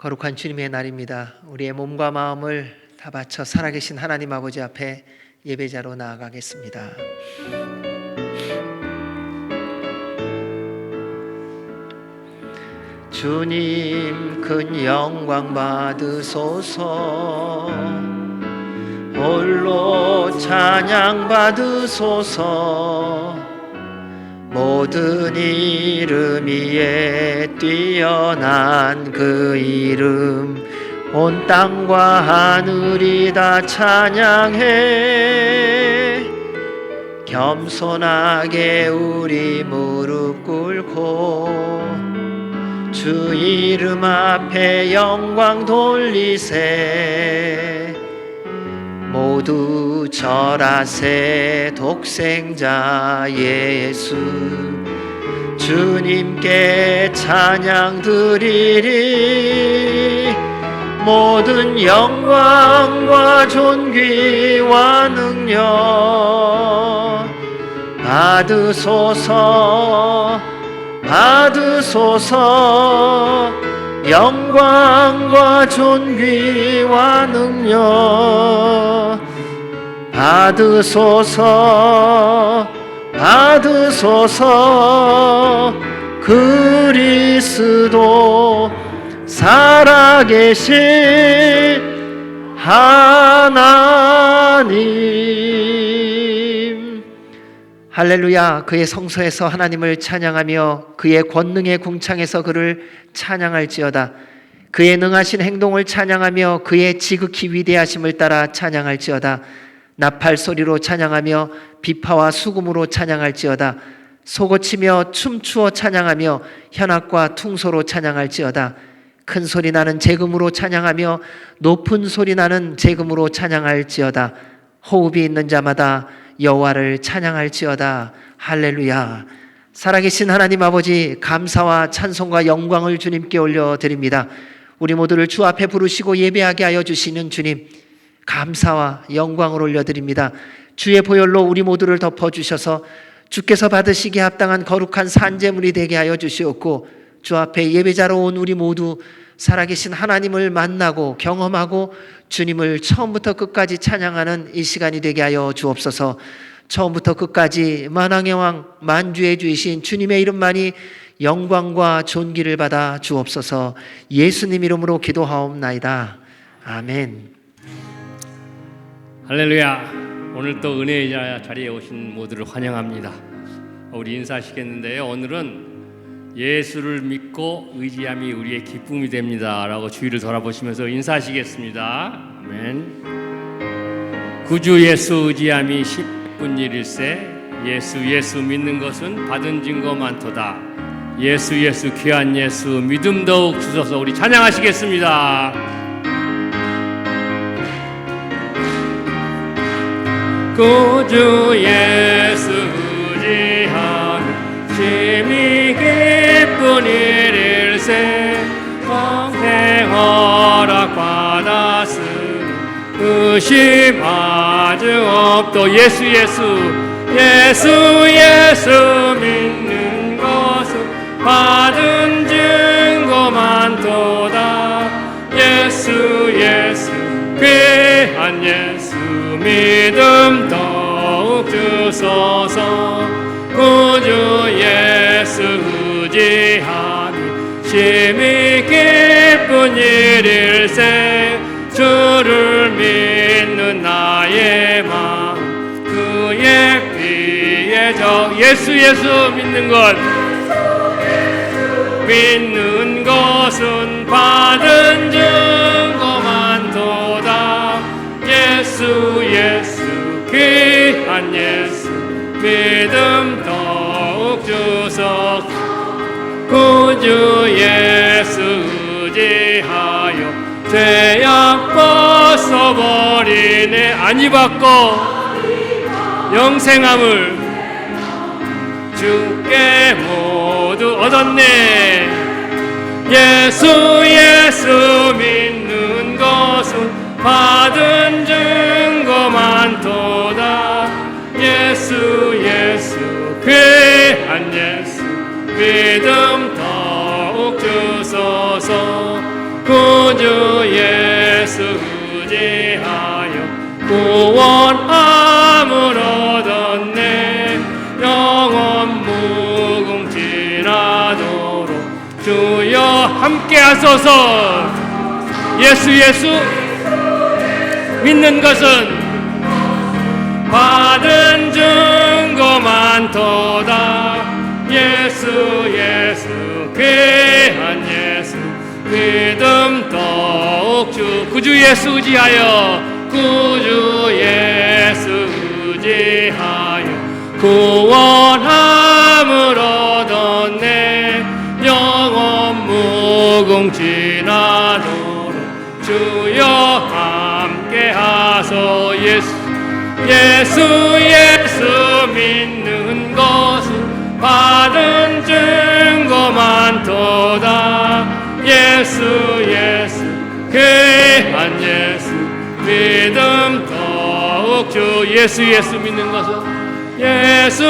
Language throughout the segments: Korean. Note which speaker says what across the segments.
Speaker 1: 거룩한 주님의 날입니다. 우리의 몸과 마음을 다 바쳐 살아계신 하나님 아버지 앞에 예배자로 나아가겠습니다. 주님 큰 영광 받으소서, 홀로 찬양 받으소서. 모든 이름 위에 뛰어난 그 이름, 온 땅과 하늘이 다 찬양해. 겸손하게 우리 무릎 꿇고 주 이름 앞에 영광 돌리세. 모두 절하세. 독생자 예수 주님께 찬양 드리리. 모든 영광과 존귀와 능력 받으소서, 받으소서. 영광과 존귀와 능력 받으소서, 받으소서. 그리스도 살아계신 하나님. 할렐루야. 그의 성소에서 하나님을 찬양하며 그의 권능의 궁창에서 그를 찬양할지어다. 그의 능하신 행동을 찬양하며 그의 지극히 위대하심을 따라 찬양할지어다. 나팔 소리로 찬양하며 비파와 수금으로 찬양할지어다. 소고치며 춤추어 찬양하며 현악과 퉁소로 찬양할지어다. 큰 소리 나는 재금으로 찬양하며 높은 소리 나는 재금으로 찬양할지어다. 호흡이 있는 자마다 여호와를 찬양할지어다. 할렐루야. 살아계신 하나님 아버지, 감사와 찬송과 영광을 주님께 올려드립니다. 우리 모두를 주 앞에 부르시고 예배하게 하여 주시는 주님, 감사와 영광을 올려드립니다. 주의 보혈로 우리 모두를 덮어주셔서 주께서 받으시기에 합당한 거룩한 산제물이 되게 하여 주시옵고, 주 앞에 예배자로 온 우리 모두 살아계신 하나님을 만나고 경험하고 주님을 처음부터 끝까지 찬양하는 이 시간이 되게 하여 주옵소서. 처음부터 끝까지 만왕의 왕 만주의 주이신 주님의 이름만이 영광과 존귀를 받아 주옵소서. 예수님 이름으로 기도하옵나이다. 아멘.
Speaker 2: 할렐루야. 오늘 또 은혜의 자리에 오신 모두를 환영합니다. 우리 인사하시겠는데요, 오늘은 예수를 믿고 의지함이 우리의 기쁨이 됩니다 라고 주위를 돌아보시면서 인사하시겠습니다. 아멘. 구주 예수 의지함이 십분 일일세. 예수 믿는 것은 받은 증거 많도다. 예수 귀한 예수 믿음 더욱 주소서. 우리 찬양하시겠습니다. 구주 예수 의지함이 심히 기쁜 일일세. 평생 허락 받았으니 의심 아직 없도. 예수 믿는 것은 받은 증거 많도다. 예수 귀한 예수 믿음 더욱 주소서. 구주 예수 의지함이 심히 기쁜 일일세. 주를 믿는 나의 마음 그의 피에 적. 예수 믿는 것, 믿는 것은 받은 증거 많도다. 예수 귀한 예수 믿음 더욱 주소서. 구주 예수 의지하여 죄악 벗어버리네. 안위받고 영생함을 주께 모두 얻었네. 예수 믿는 것은 받은 증거 많도다. 예수 귀한 예수 믿음 더욱 주소서. 함께 하소서. 예수 믿는 것은 받은 증거 많도다. 예수 귀한 예수 믿음 더욱 구주 예수 의지하여 구주 예수 의지하여 구원함을 얻었네. 영원 무궁지나도록 주여 함께 하소. 예수 믿는 것은 받은 증거 많도다. 예수 귀한 예수 믿음 더욱 주. 예수 믿는 것은 예수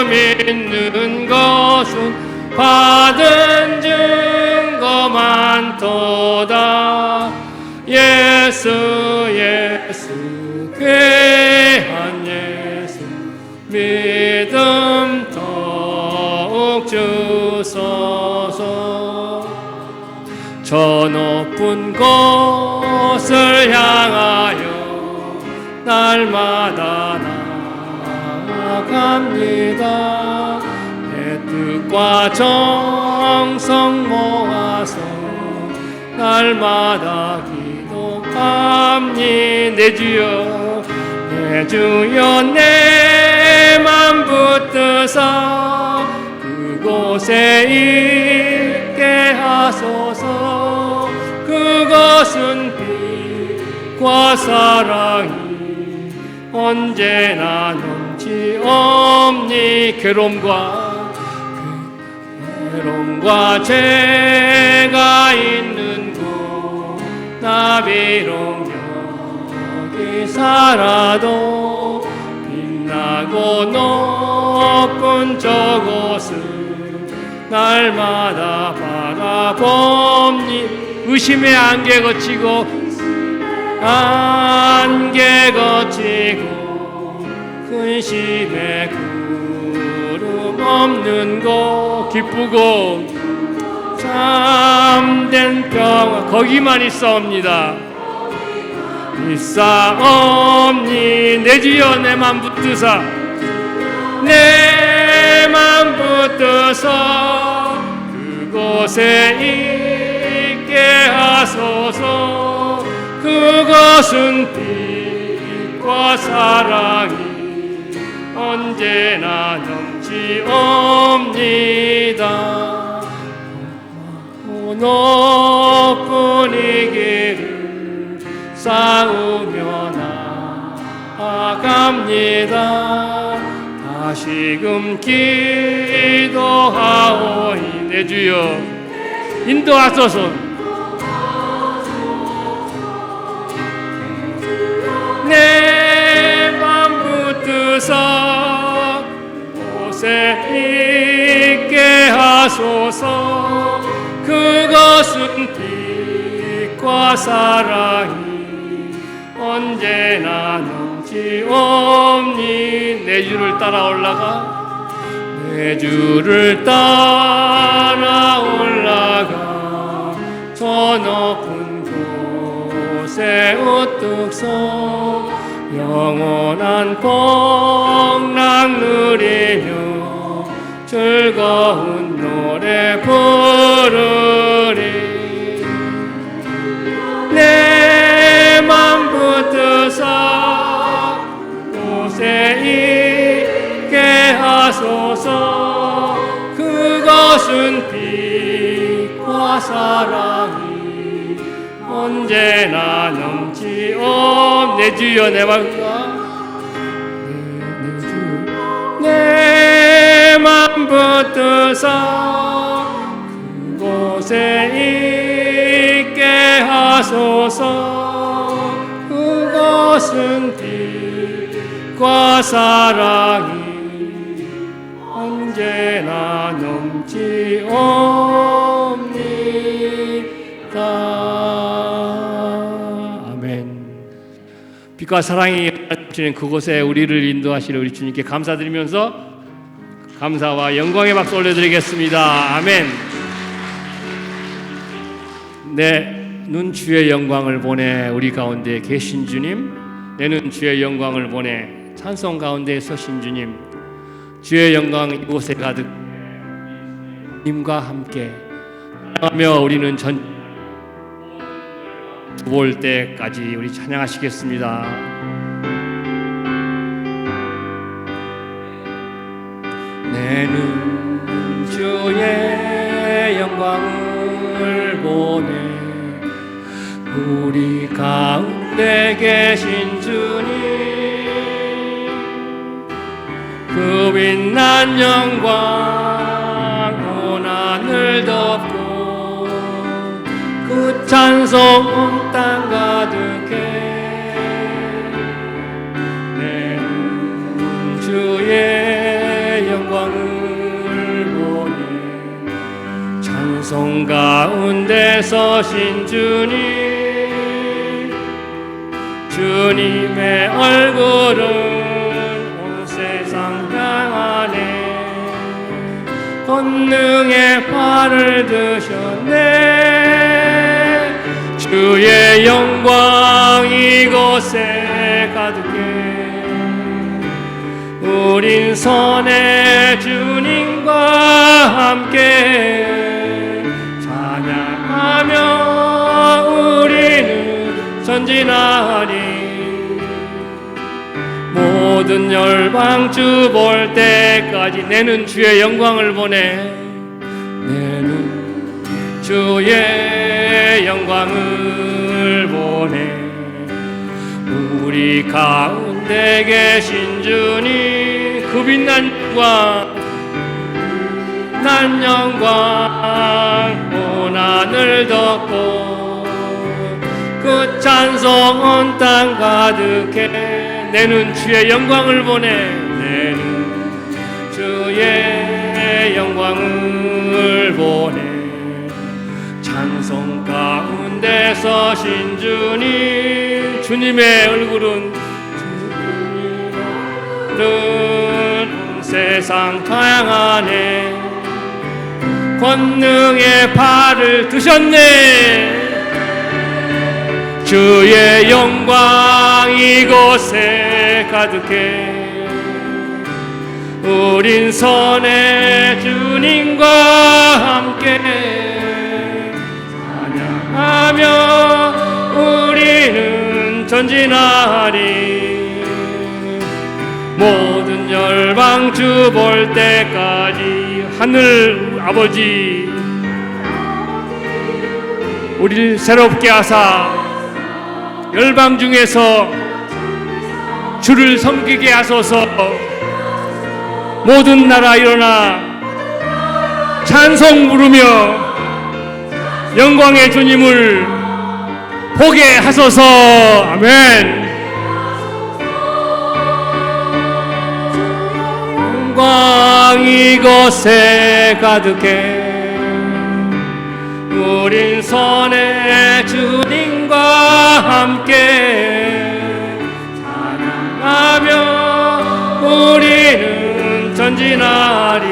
Speaker 2: 믿는 것은 받은 증거 많도다. 예수 귀한 예수 믿음 더욱 주소서. 저 높은 곳을 향하여 날마다 나아갑니다. 내 뜻과 정성 모아서 날마다 기도합니. 내 주여 내 맘 붙드사 그곳에 있게 하소서. 그것은 빛과 사랑이 언제나 넘치옵니. 괴로움과 죄가 있는 곳 나 비록 여기 살아도 빛나고 높은 저곳을 날마다 바라봅니. 의심의 안개 거치고 근심의 구름 없는 곳 기쁘고 참된 평화 거기만 있사옵니다. 있사옵니. 내 주여 내 맘 붙드사 그곳에 있게 하소서. 그것은 빛과 사랑이 언제나 넘치옵니다. 높은 이 길을 싸우며 나아갑니다. 다시금 기도하오니. 내 주여 인도하소서. 내 맘 붙드사 곳에 있게 하소서. 그것은 빛과 사랑이 언제나 넘치옵니. 내 주를 따라 올라가 저 높은 곳에 우뚝 서 영원한 복락 누리며 즐거운 노래 부르리. 내 맘 붙드사 곳에 있게 하소서. 그것은 빛과 사랑이 언제나 넘치옵. 내 주여 내 맘과 내 맘 붙드사 그곳에 있게 하소서. 그것은 빛과 사랑이 언제나 넘치옵니다. 아멘. 빛과 사랑이 넘치는 그곳에 우리를 인도하시는 우리 주님께 감사드리면서 감사와 영광의 박수 올려드리겠습니다. 아멘. 내는 주의 영광을 보내 우리 가운데 계신 주님, 내는 주의 영광을 보내 찬송 가운데 서신 주님, 주의 영광 이곳에 가득 님과 함께 하며 우리는 볼 때까지 우리 찬양하시겠습니다. 내는 주의 영광을 보내 우리 가운데 계신 주님, 그 빛난 영광 온 하늘 덮고 그 찬송 온 땅 가득해. 내는 주의 영광을 보내 찬송 가운데 서신 주님, 주님의 얼굴은 온 세상 향하네. 권능의 팔을 드셨네. 주의 영광 이곳에 가득해. 우린 선의 주님과 함께 찬양하며 우리는 전진하리. 모든 열방 주 볼 때까지 내는 주의 영광을 보내. 내는 주의 영광을 보내 우리 가운데 계신 주님, 그 빛난 영광 난 영광 온 하늘 덮고 그 찬송 온 땅 가득해. 내는 주의 영광을 보내. 내는 주의 영광을 보내 찬송 가운데 서신 주님, 주님의 얼굴은 온 세상 다양하네. 권능의 팔을 드셨네. 주의 영광 이곳에 가득해. 우린 선의 주님과 함께 찬양하며 우리는 전진하리. 모든 열방 주 볼 때까지 하늘 아버지 우리를 새롭게 하사 열방 중에서 주를 섬기게 하소서. 모든 나라 일어나 찬송 부르며 영광의 주님을 보게 하소서. 아멘. 영광 이곳에 가득해. 우린 선의 주님과 함께 찬양하며 우리는 전진하리.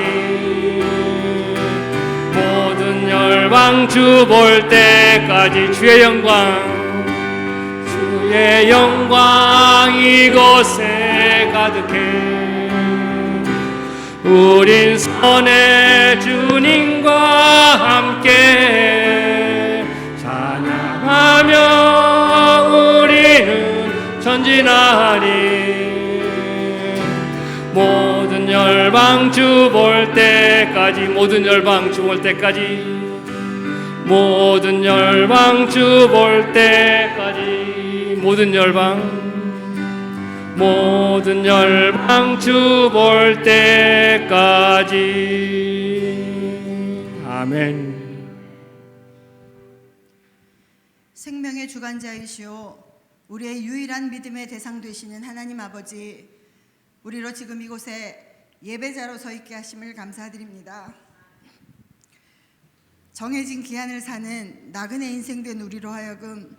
Speaker 2: 모든 열방 주 볼 때까지 주의 영광 이곳에 가득해. 우린 선의 주님과 함께 찬양하며 우리는 전진하리. 모든 열방 주 볼 때까지, 모든 열방 주 볼 때까지, 모든 열방 주 볼 때까지, 모든 열방 주 볼 때까지. 아멘.
Speaker 3: 생명의 주관자이시오 우리의 유일한 믿음의 대상 되시는 하나님 아버지, 우리로 지금 이곳에 예배자로 서 있게 하심을 감사드립니다. 정해진 기한을 사는 나그네 인생 된 우리로 하여금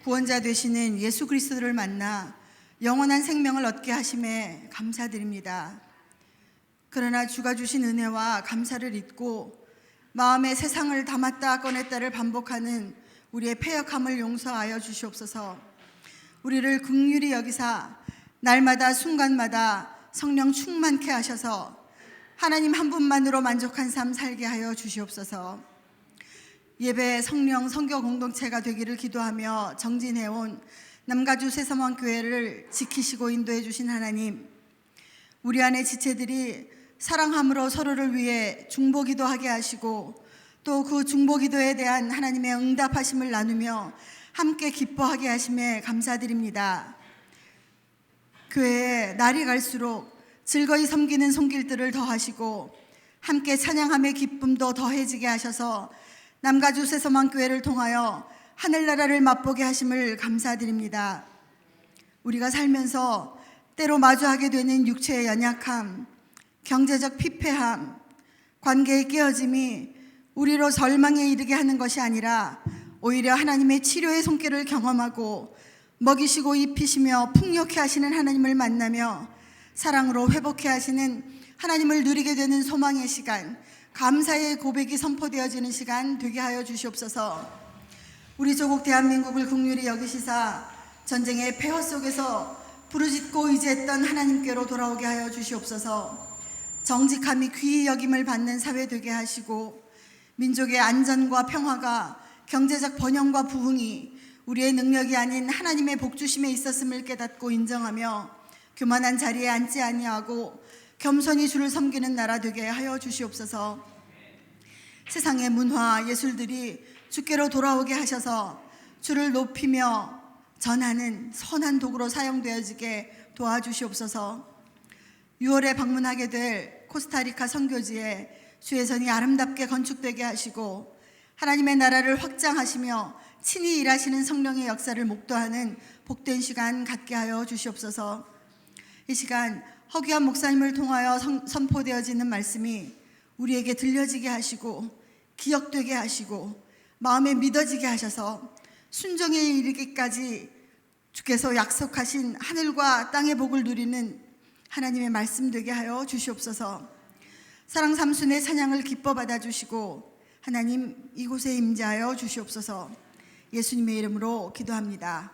Speaker 3: 구원자 되시는 예수 그리스도를 만나 영원한 생명을 얻게 하심에 감사드립니다. 그러나 주가 주신 은혜와 감사를 잊고 마음에 세상을 담았다 꺼냈다를 반복하는 우리의 패역함을 용서하여 주시옵소서. 우리를 긍휼히 여기사 날마다 순간마다 성령 충만케 하셔서 하나님 한 분만으로 만족한 삶 살게 하여 주시옵소서. 예배 성령 선교 공동체가 되기를 기도하며 정진해온 남가주 새서원교회를 지키시고 인도해 주신 하나님, 우리 안의 지체들이 사랑함으로 서로를 위해 중보기도하게 하시고 또 그 중보기도에 대한 하나님의 응답하심을 나누며 함께 기뻐하게 하심에 감사드립니다. 교회에 날이 갈수록 즐거이 섬기는 손길들을 더하시고 함께 찬양함의 기쁨도 더해지게 하셔서 남가주 새서만교회를 통하여 하늘나라를 맛보게 하심을 감사드립니다. 우리가 살면서 때로 마주하게 되는 육체의 연약함, 경제적 피폐함, 관계의 깨어짐이 우리로 절망에 이르게 하는 것이 아니라 오히려 하나님의 치료의 손길을 경험하고 먹이시고 입히시며 풍요케 하시는 하나님을 만나며 사랑으로 회복케 하시는 하나님을 누리게 되는 소망의 시간, 감사의 고백이 선포되어지는 시간 되게 하여 주시옵소서. 우리 조국 대한민국을 긍휼히 여기시사 전쟁의 폐허 속에서 부르짖고 의지했던 하나님께로 돌아오게 하여 주시옵소서. 정직함이 귀히 여김을 받는 사회 되게 하시고 민족의 안전과 평화가 경제적 번영과 부흥이 우리의 능력이 아닌 하나님의 복주심에 있었음을 깨닫고 인정하며 교만한 자리에 앉지 아니하고 겸손히 주를 섬기는 나라 되게 하여 주시옵소서. 세상의 문화, 예술들이 주께로 돌아오게 하셔서 주를 높이며 전하는 선한 도구로 사용되어지게 도와주시옵소서. 6월에 방문하게 될 코스타리카 선교지에 주의 전이 아름답게 건축되게 하시고 하나님의 나라를 확장하시며 친히 일하시는 성령의 역사를 목도하는 복된 시간 갖게 하여 주시옵소서. 이 시간 허기한 목사님을 통하여 선포되어지는 말씀이 우리에게 들려지게 하시고 기억되게 하시고 마음에 믿어지게 하셔서 순종에 이르기까지 주께서 약속하신 하늘과 땅의 복을 누리는 하나님의 말씀 되게 하여 주시옵소서. 사랑 삼순의 찬양을 기뻐 받아주시고 하나님 이곳에 임재하여 주시옵소서. 예수님의 이름으로 기도합니다.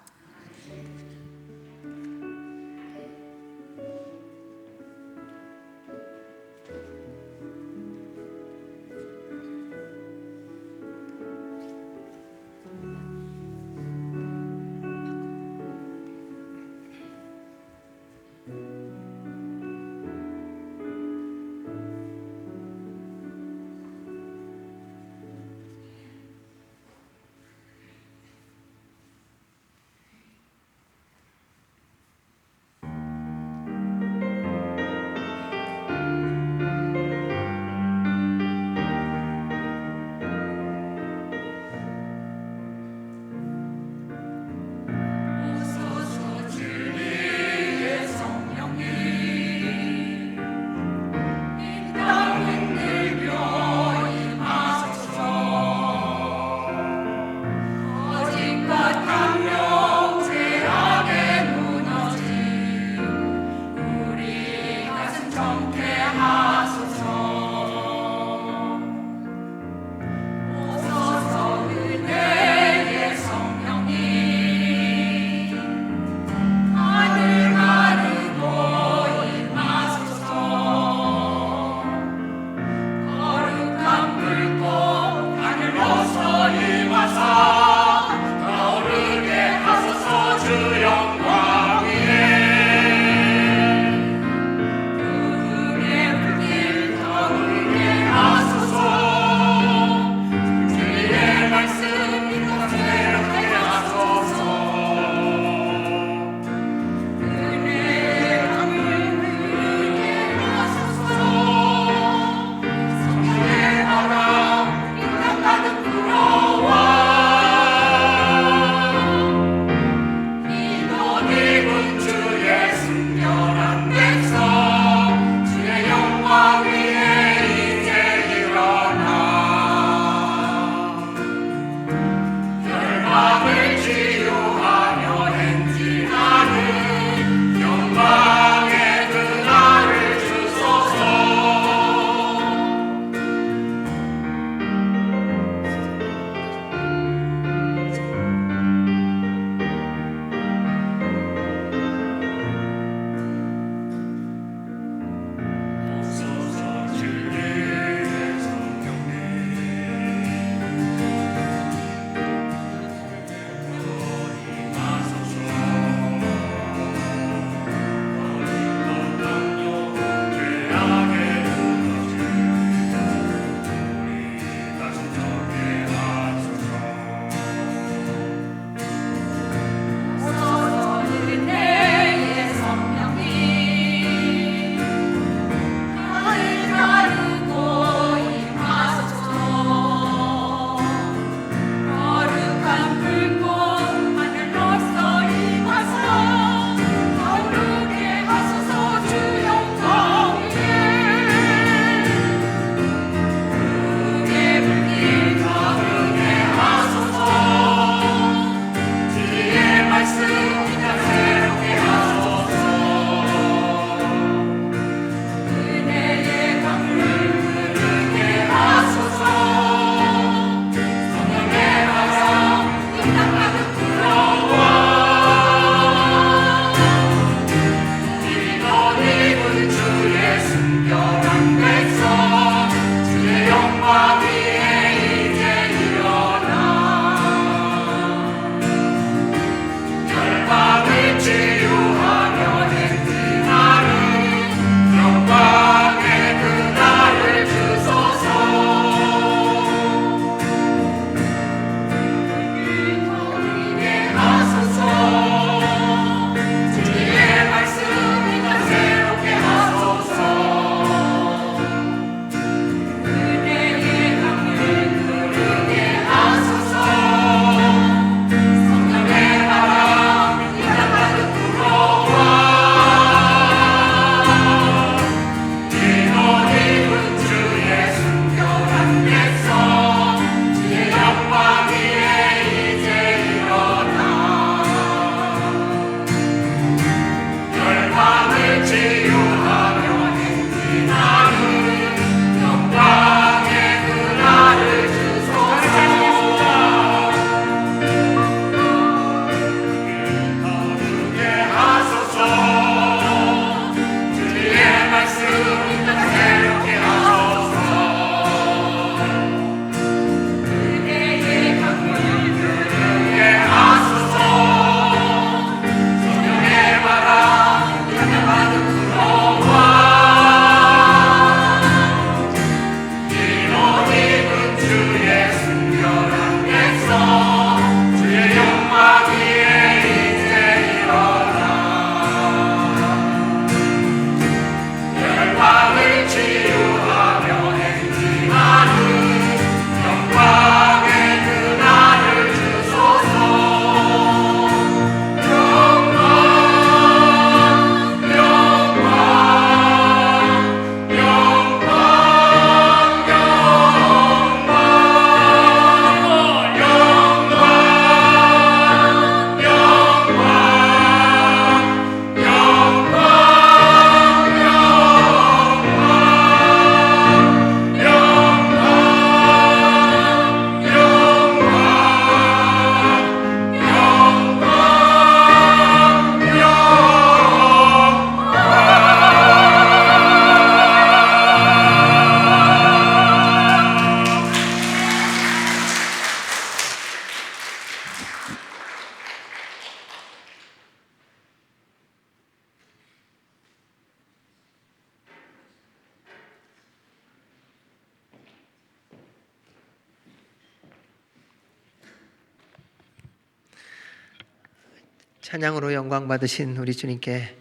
Speaker 1: 찬양으로 영광 받으신 우리 주님께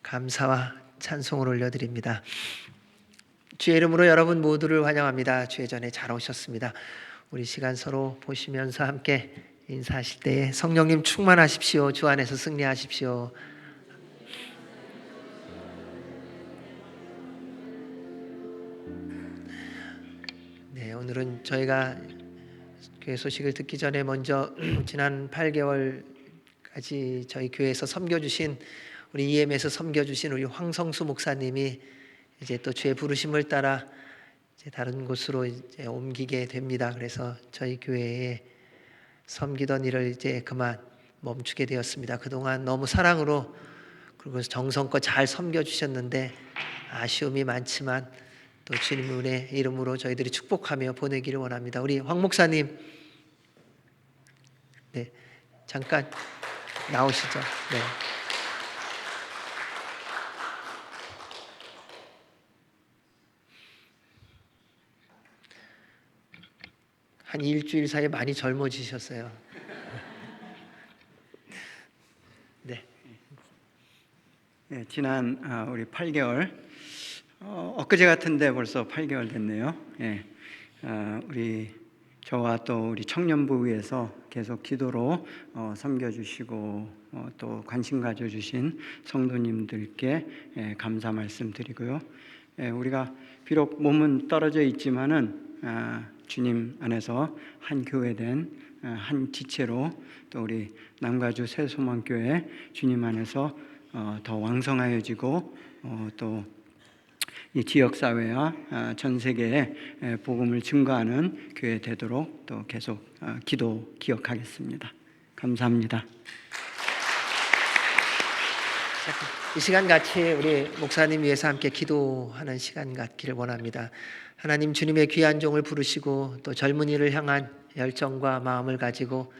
Speaker 1: 감사와 찬송을 올려드립니다. 주의 이름으로 여러분 모두를 환영합니다. 주의 전에 잘 오셨습니다. 우리 시간 서로 보시면서 함께 인사하실 때에 성령님 충만하십시오. 주 안에서 승리하십시오. 네, 오늘은 저희가 교회 소식을 듣기 전에 먼저 지난 8개월까지 저희 교회에서 섬겨주신 우리 EM에서 섬겨주신 우리 황성수 목사님이 이제 또 주의 부르심을 따라 이제 다른 곳으로 이제 옮기게 됩니다. 그래서 저희 교회에 섬기던 일을 이제 그만 멈추게 되었습니다. 그동안 너무 사랑으로 그리고 정성껏 잘 섬겨주셨는데 아쉬움이 많지만 또 주님의 이름으로 저희들이 축복하며 보내기를 원합니다. 우리 황 목사님, 네, 잠깐 나오시죠. 네. 한 일주일 사이에 많이 젊어지셨어요. 네.
Speaker 4: 네, 지난 우리 8개월 엊그제 같은데 벌써 8개월 됐네요. 예, 우리 저와 또 우리 청년부에서 계속 기도로 섬겨주시고 또 관심 가져주신 성도님들께 감사 말씀드리고요. 우리가 비록 몸은 떨어져 있지만은 주님 안에서 한 교회된 한 지체로 또 우리 남가주 새소망교회 주님 안에서 더 왕성하여지고 또 이 지역 사회와 전 세계에 복음을 증거하는 교회 되도록 또 계속 기억하겠습니다. 감사합니다.
Speaker 1: 이 시간 같이 우리 목사님 위해서 함께 기도하는 시간 갖기를 원합니다. 하나님, 주님의 귀한 종을 부르시고 또 젊은이를 향한 열정과 마음을 가지고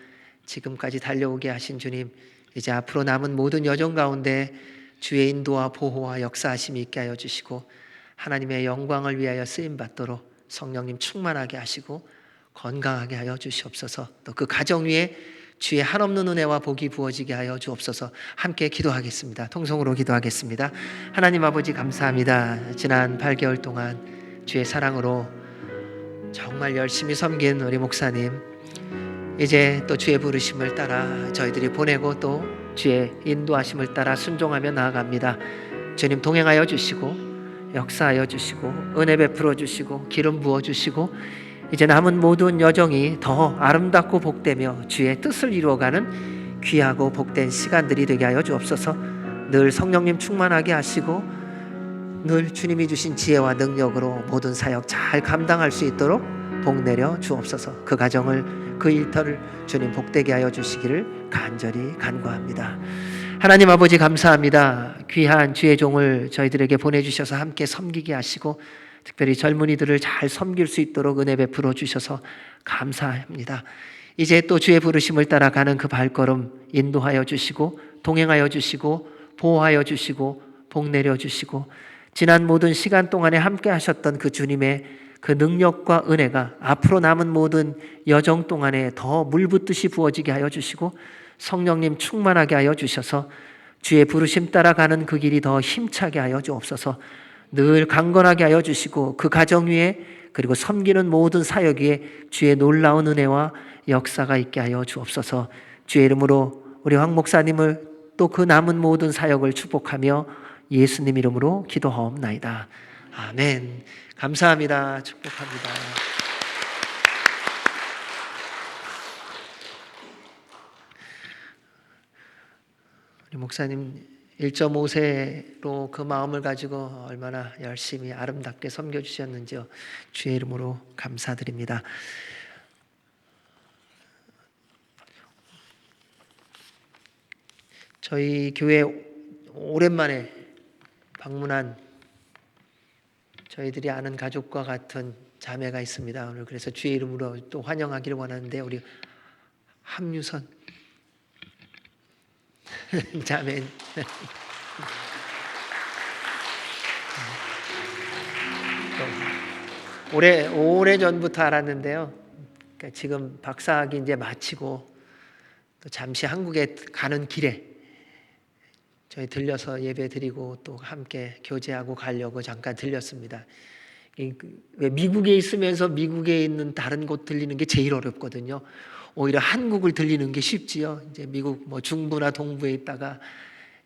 Speaker 1: 지금까지 달려오게 하신 주님, 이제 앞으로 남은 모든 여정 가운데 주의 인도와 보호와 역사하심이 있게 하여 주시고 하나님의 영광을 위하여 쓰임받도록 성령님 충만하게 하시고 건강하게 하여 주시옵소서. 또 그 가정 위에 주의 한없는 은혜와 복이 부어지게 하여 주옵소서. 함께 기도하겠습니다. 통성으로 기도하겠습니다. 하나님 아버지, 감사합니다. 지난 8개월 동안 주의 사랑으로 정말 열심히 섬긴 우리 목사님, 이제 또 주의 부르심을 따라 저희들이 보내고 또 주의 인도하심을 따라 순종하며 나아갑니다. 주님 동행하여 주시고 역사하여 주시고 은혜 베풀어 주시고 기름 부어 주시고 이제 남은 모든 여정이 더 아름답고 복되며 주의 뜻을 이루어가는 귀하고 복된 시간들이 되게 하여 주옵소서. 늘 성령님 충만하게 하시고 늘 주님이 주신 지혜와 능력으로 모든 사역 잘 감당할 수 있도록 복 내려 주옵소서. 그 가정을 그 일터를 주님 복되게 하여 주시기를 간절히 간구합니다. 하나님 아버지, 감사합니다. 귀한 주의 종을 저희들에게 보내주셔서 함께 섬기게 하시고 특별히 젊은이들을 잘 섬길 수 있도록 은혜 베풀어 주셔서 감사합니다. 이제 또 주의 부르심을 따라가는 그 발걸음 인도하여 주시고 동행하여 주시고 보호하여 주시고 복 내려 주시고 지난 모든 시간 동안에 함께 하셨던 그 주님의 그 능력과 은혜가 앞으로 남은 모든 여정 동안에 더 물붓듯이 부어지게 하여 주시고 성령님 충만하게 하여 주셔서 주의 부르심 따라가는 그 길이 더 힘차게 하여 주옵소서. 늘 강건하게 하여 주시고 그 가정 위에 그리고 섬기는 모든 사역 위에 주의 놀라운 은혜와 역사가 있게 하여 주옵소서. 주의 이름으로 우리 황 목사님을 또 그 남은 모든 사역을 축복하며 예수님 이름으로 기도하옵나이다. 아멘. 감사합니다. 축복합니다. 우리 목사님 1.5세로 그 마음을 가지고 얼마나 열심히 아름답게 섬겨주셨는지요. 주의 이름으로 감사드립니다. 저희 교회 오랜만에 방문한 저희들이 아는 가족과 같은 자매가 있습니다. 오늘 그래서 주의 이름으로 또 환영하기를 원하는데 우리 함유선 자매 오래 전부터 알았는데요. 그러니까 지금 박사학위 이제 마치고 또 잠시 한국에 가는 길에 저희 들려서 예배 드리고 또 함께 교제하고 가려고 잠깐 들렸습니다. 왜 미국에 있으면서 미국에 있는 다른 곳 들리는 게 제일 어렵거든요. 오히려 한국을 들리는 게 쉽지요. 이제 미국 뭐 중부나 동부에 있다가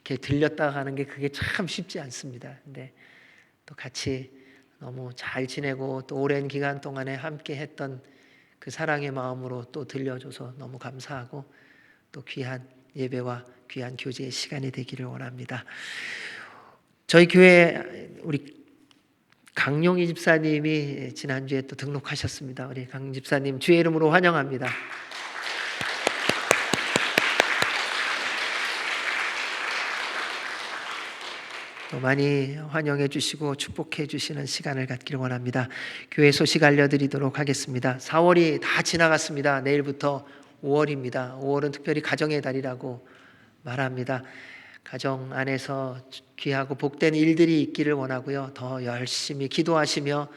Speaker 1: 이렇게 들렸다 가는 게 그게 참 쉽지 않습니다. 근데 또 같이 너무 잘 지내고 또 오랜 기간 동안에 함께 했던 그 사랑의 마음으로 또 들려줘서 너무 감사하고 또 귀한 예배와 귀한 교제의 시간이 되기를 원합니다. 저희 교회 우리 강용희 집사님이 지난주에 또 등록하셨습니다. 우리 강 집사님 주의 이름으로 환영합니다. 또 많이 환영해 주시고 축복해 주시는 시간을 갖기를 원합니다. 교회 소식 알려드리도록 하겠습니다. 4월이 다 지나갔습니다. 내일부터 5월입니다. 5월은 특별히 가정의 달이라고 말합니다. 가정 안에서 귀하고 복된 일들이 있기를 원하고요. 더 열심히 기도하시며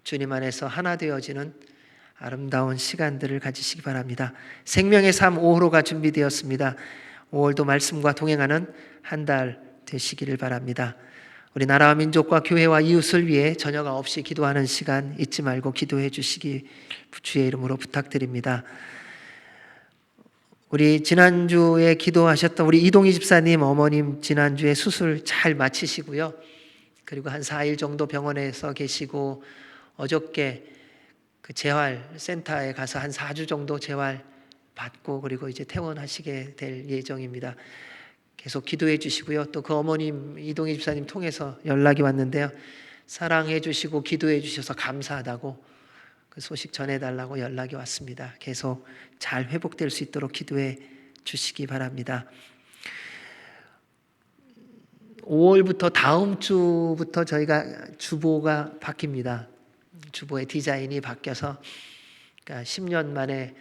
Speaker 1: 주님 안에서 하나 되어지는 아름다운 시간들을 가지시기 바랍니다. 생명의 삶 5호로가 준비되었습니다. 5월도 말씀과 동행하는 한 달 되시기를 바랍니다. 우리 나라와 민족과 교회와 이웃을 위해 저녁 없이 기도하는 시간 잊지 말고 기도해 주시기 주의 이름으로 부탁드립니다. 우리 지난주에 기도하셨던 우리 이동희 집사님 어머님 지난주에 수술 잘 마치시고요. 그리고 한 4일 정도 병원에서 계시고 어저께 그 재활센터에 가서 한 4주 정도 재활 받고 그리고 이제 퇴원하시게 될 예정입니다. 계속 기도해 주시고요. 또 그 어머님 이동희 집사님 통해서 연락이 왔는데요. 사랑해 주시고 기도해 주셔서 감사하다고 그 소식 전해달라고 연락이 왔습니다. 계속 잘 회복될 수 있도록 기도해 주시기 바랍니다. 5월부터 다음 주부터 저희가 주보가 바뀝니다. 주보의 디자인이 바뀌어서 그러니까 10년 만에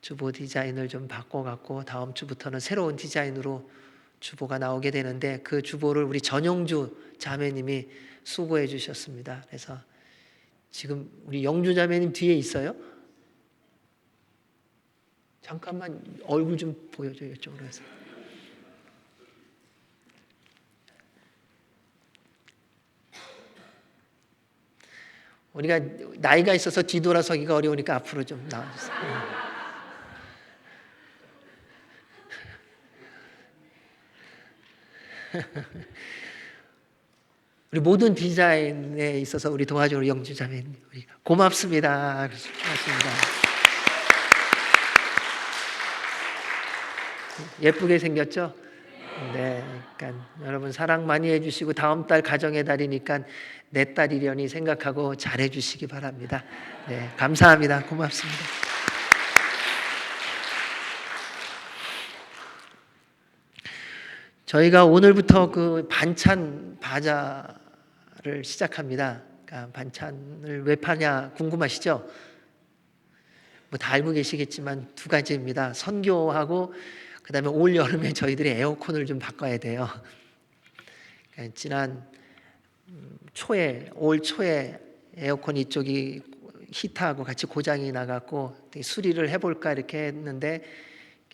Speaker 1: 주보 디자인을 좀 바꿔갖고 다음 주부터는 새로운 디자인으로 주보가 나오게 되는데 그 주보를 우리 전용주 자매님이 수고해 주셨습니다. 그래서 지금 우리 영주 자매님 뒤에 있어요? 잠깐만 얼굴 좀 보여줘요. 이쪽으로 해서. 우리가 나이가 있어서 뒤돌아서기가 어려우니까 앞으로 좀 나와주세요. 우리 모든 디자인에 있어서 우리 도와주는 영주 자매님 우리 고맙습니다. 고맙습니다. 예쁘게 생겼죠? 네, 그러니까 여러분 사랑 많이 해주시고 다음 달 가정의 달이니까 내 딸이려니 생각하고 잘 해주시기 바랍니다. 네, 감사합니다. 고맙습니다. 저희가 오늘부터 그 반찬 바자를 시작합니다. 그러니까 반찬을 왜 파냐 궁금하시죠? 뭐 다 알고 계시겠지만 두 가지입니다. 선교하고 그다음에 올 여름에 저희들이 에어컨을 좀 바꿔야 돼요. 그러니까 지난 올 초에 에어컨 이쪽이 히터하고 같이 고장이 나갖고 수리를 해볼까 이렇게 했는데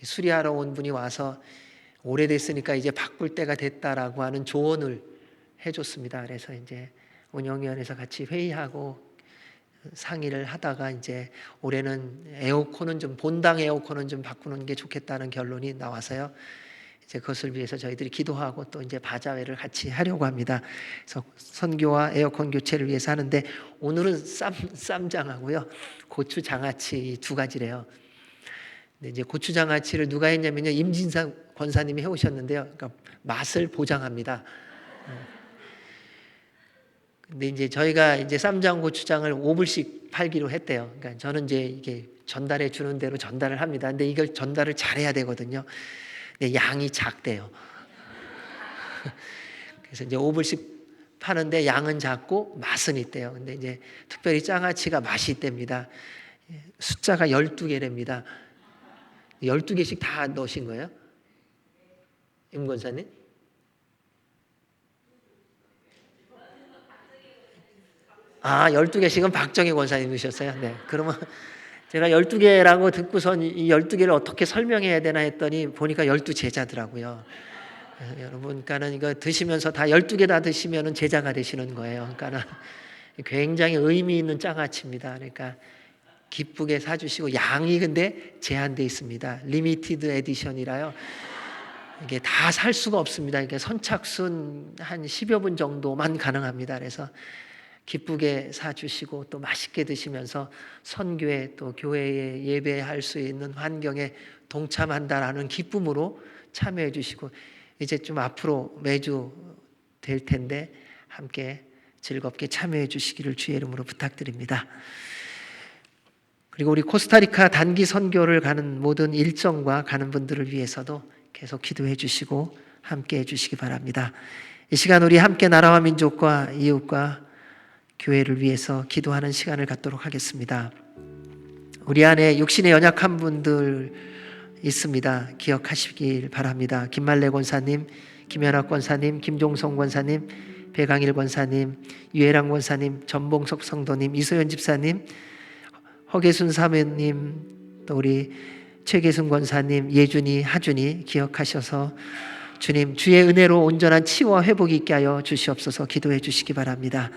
Speaker 1: 수리하러 온 분이 와서 오래됐으니까 이제 바꿀 때가 됐다라고 하는 조언을 해줬습니다. 그래서 이제 운영위원회에서 같이 회의하고 상의를 하다가 이제 올해는 에어컨은 좀 본당 에어컨은 좀 바꾸는 게 좋겠다는 결론이 나와서요. 이제 그것을 위해서 저희들이 기도하고 또 이제 바자회를 같이 하려고 합니다. 그래서 선교와 에어컨 교체를 위해서 하는데 오늘은 쌈장하고요, 고추 장아찌 두 가지래요. 근데 이제 고추 장아찌를 누가 했냐면요, 임진상 권사님이 해오셨는데요. 그러니까 맛을 보장합니다. 근데 이제 저희가 이제 쌈장 고추장을 5불씩 팔기로 했대요. 그러니까 저는 이제 이게 전달해 주는 대로 전달을 합니다. 근데 이걸 전달을 잘해야 되거든요. 근데 양이 작대요. 그래서 이제 5불씩 파는데 양은 작고 맛은 있대요. 근데 이제 특별히 장아찌가 맛이 있답니다. 숫자가 12개랍니다. 12개씩 다 넣으신 거예요? 임 권사님? 아, 12개씩은 박정희 권사님 넣으셨어요? 네. 그러면 제가 12개라고 듣고선 이 12개를 어떻게 설명해야 되나 했더니 보니까 12제자더라고요. 여러분, 그러니까는 이거 드시면서 다 12개 다 드시면은 제자가 되시는 거예요. 그러니까는 굉장히 의미 있는 장아찌입니다. 그러니까 기쁘게 사주시고, 양이 근데 제한돼 있습니다. 리미티드 에디션이라요. 이게 다 살 수가 없습니다. 이게 선착순 한 10여 분 정도만 가능합니다. 그래서 기쁘게 사주시고 또 맛있게 드시면서 선교회 또 교회에 예배할 수 있는 환경에 동참한다라는 기쁨으로 참여해 주시고, 이제 좀 앞으로 매주 될 텐데 함께 즐겁게 참여해 주시기를 주의 이름으로 부탁드립니다. 그리고 우리 코스타리카 단기 선교를 가는 모든 일정과 가는 분들을 위해서도 계속 기도해 주시고 함께 해 주시기 바랍니다. 이 시간 우리 함께 나라와 민족과 이웃과 교회를 위해서 기도하는 시간을 갖도록 하겠습니다. 우리 안에 육신에 연약한 분들 있습니다. 기억하시길 바랍니다. 김말래 권사님, 김연학 권사님, 김종성 권사님, 배강일 권사님, 유혜랑 권사님, 전봉석 성도님, 이소연 집사님, 허계순 사모님, 또 우리 최계순 권사님, 예준이, 하준이 기억하셔서 주님 주의 은혜로 온전한 치유와 회복이 있게 하여 주시옵소서 기도해 주시기 바랍니다.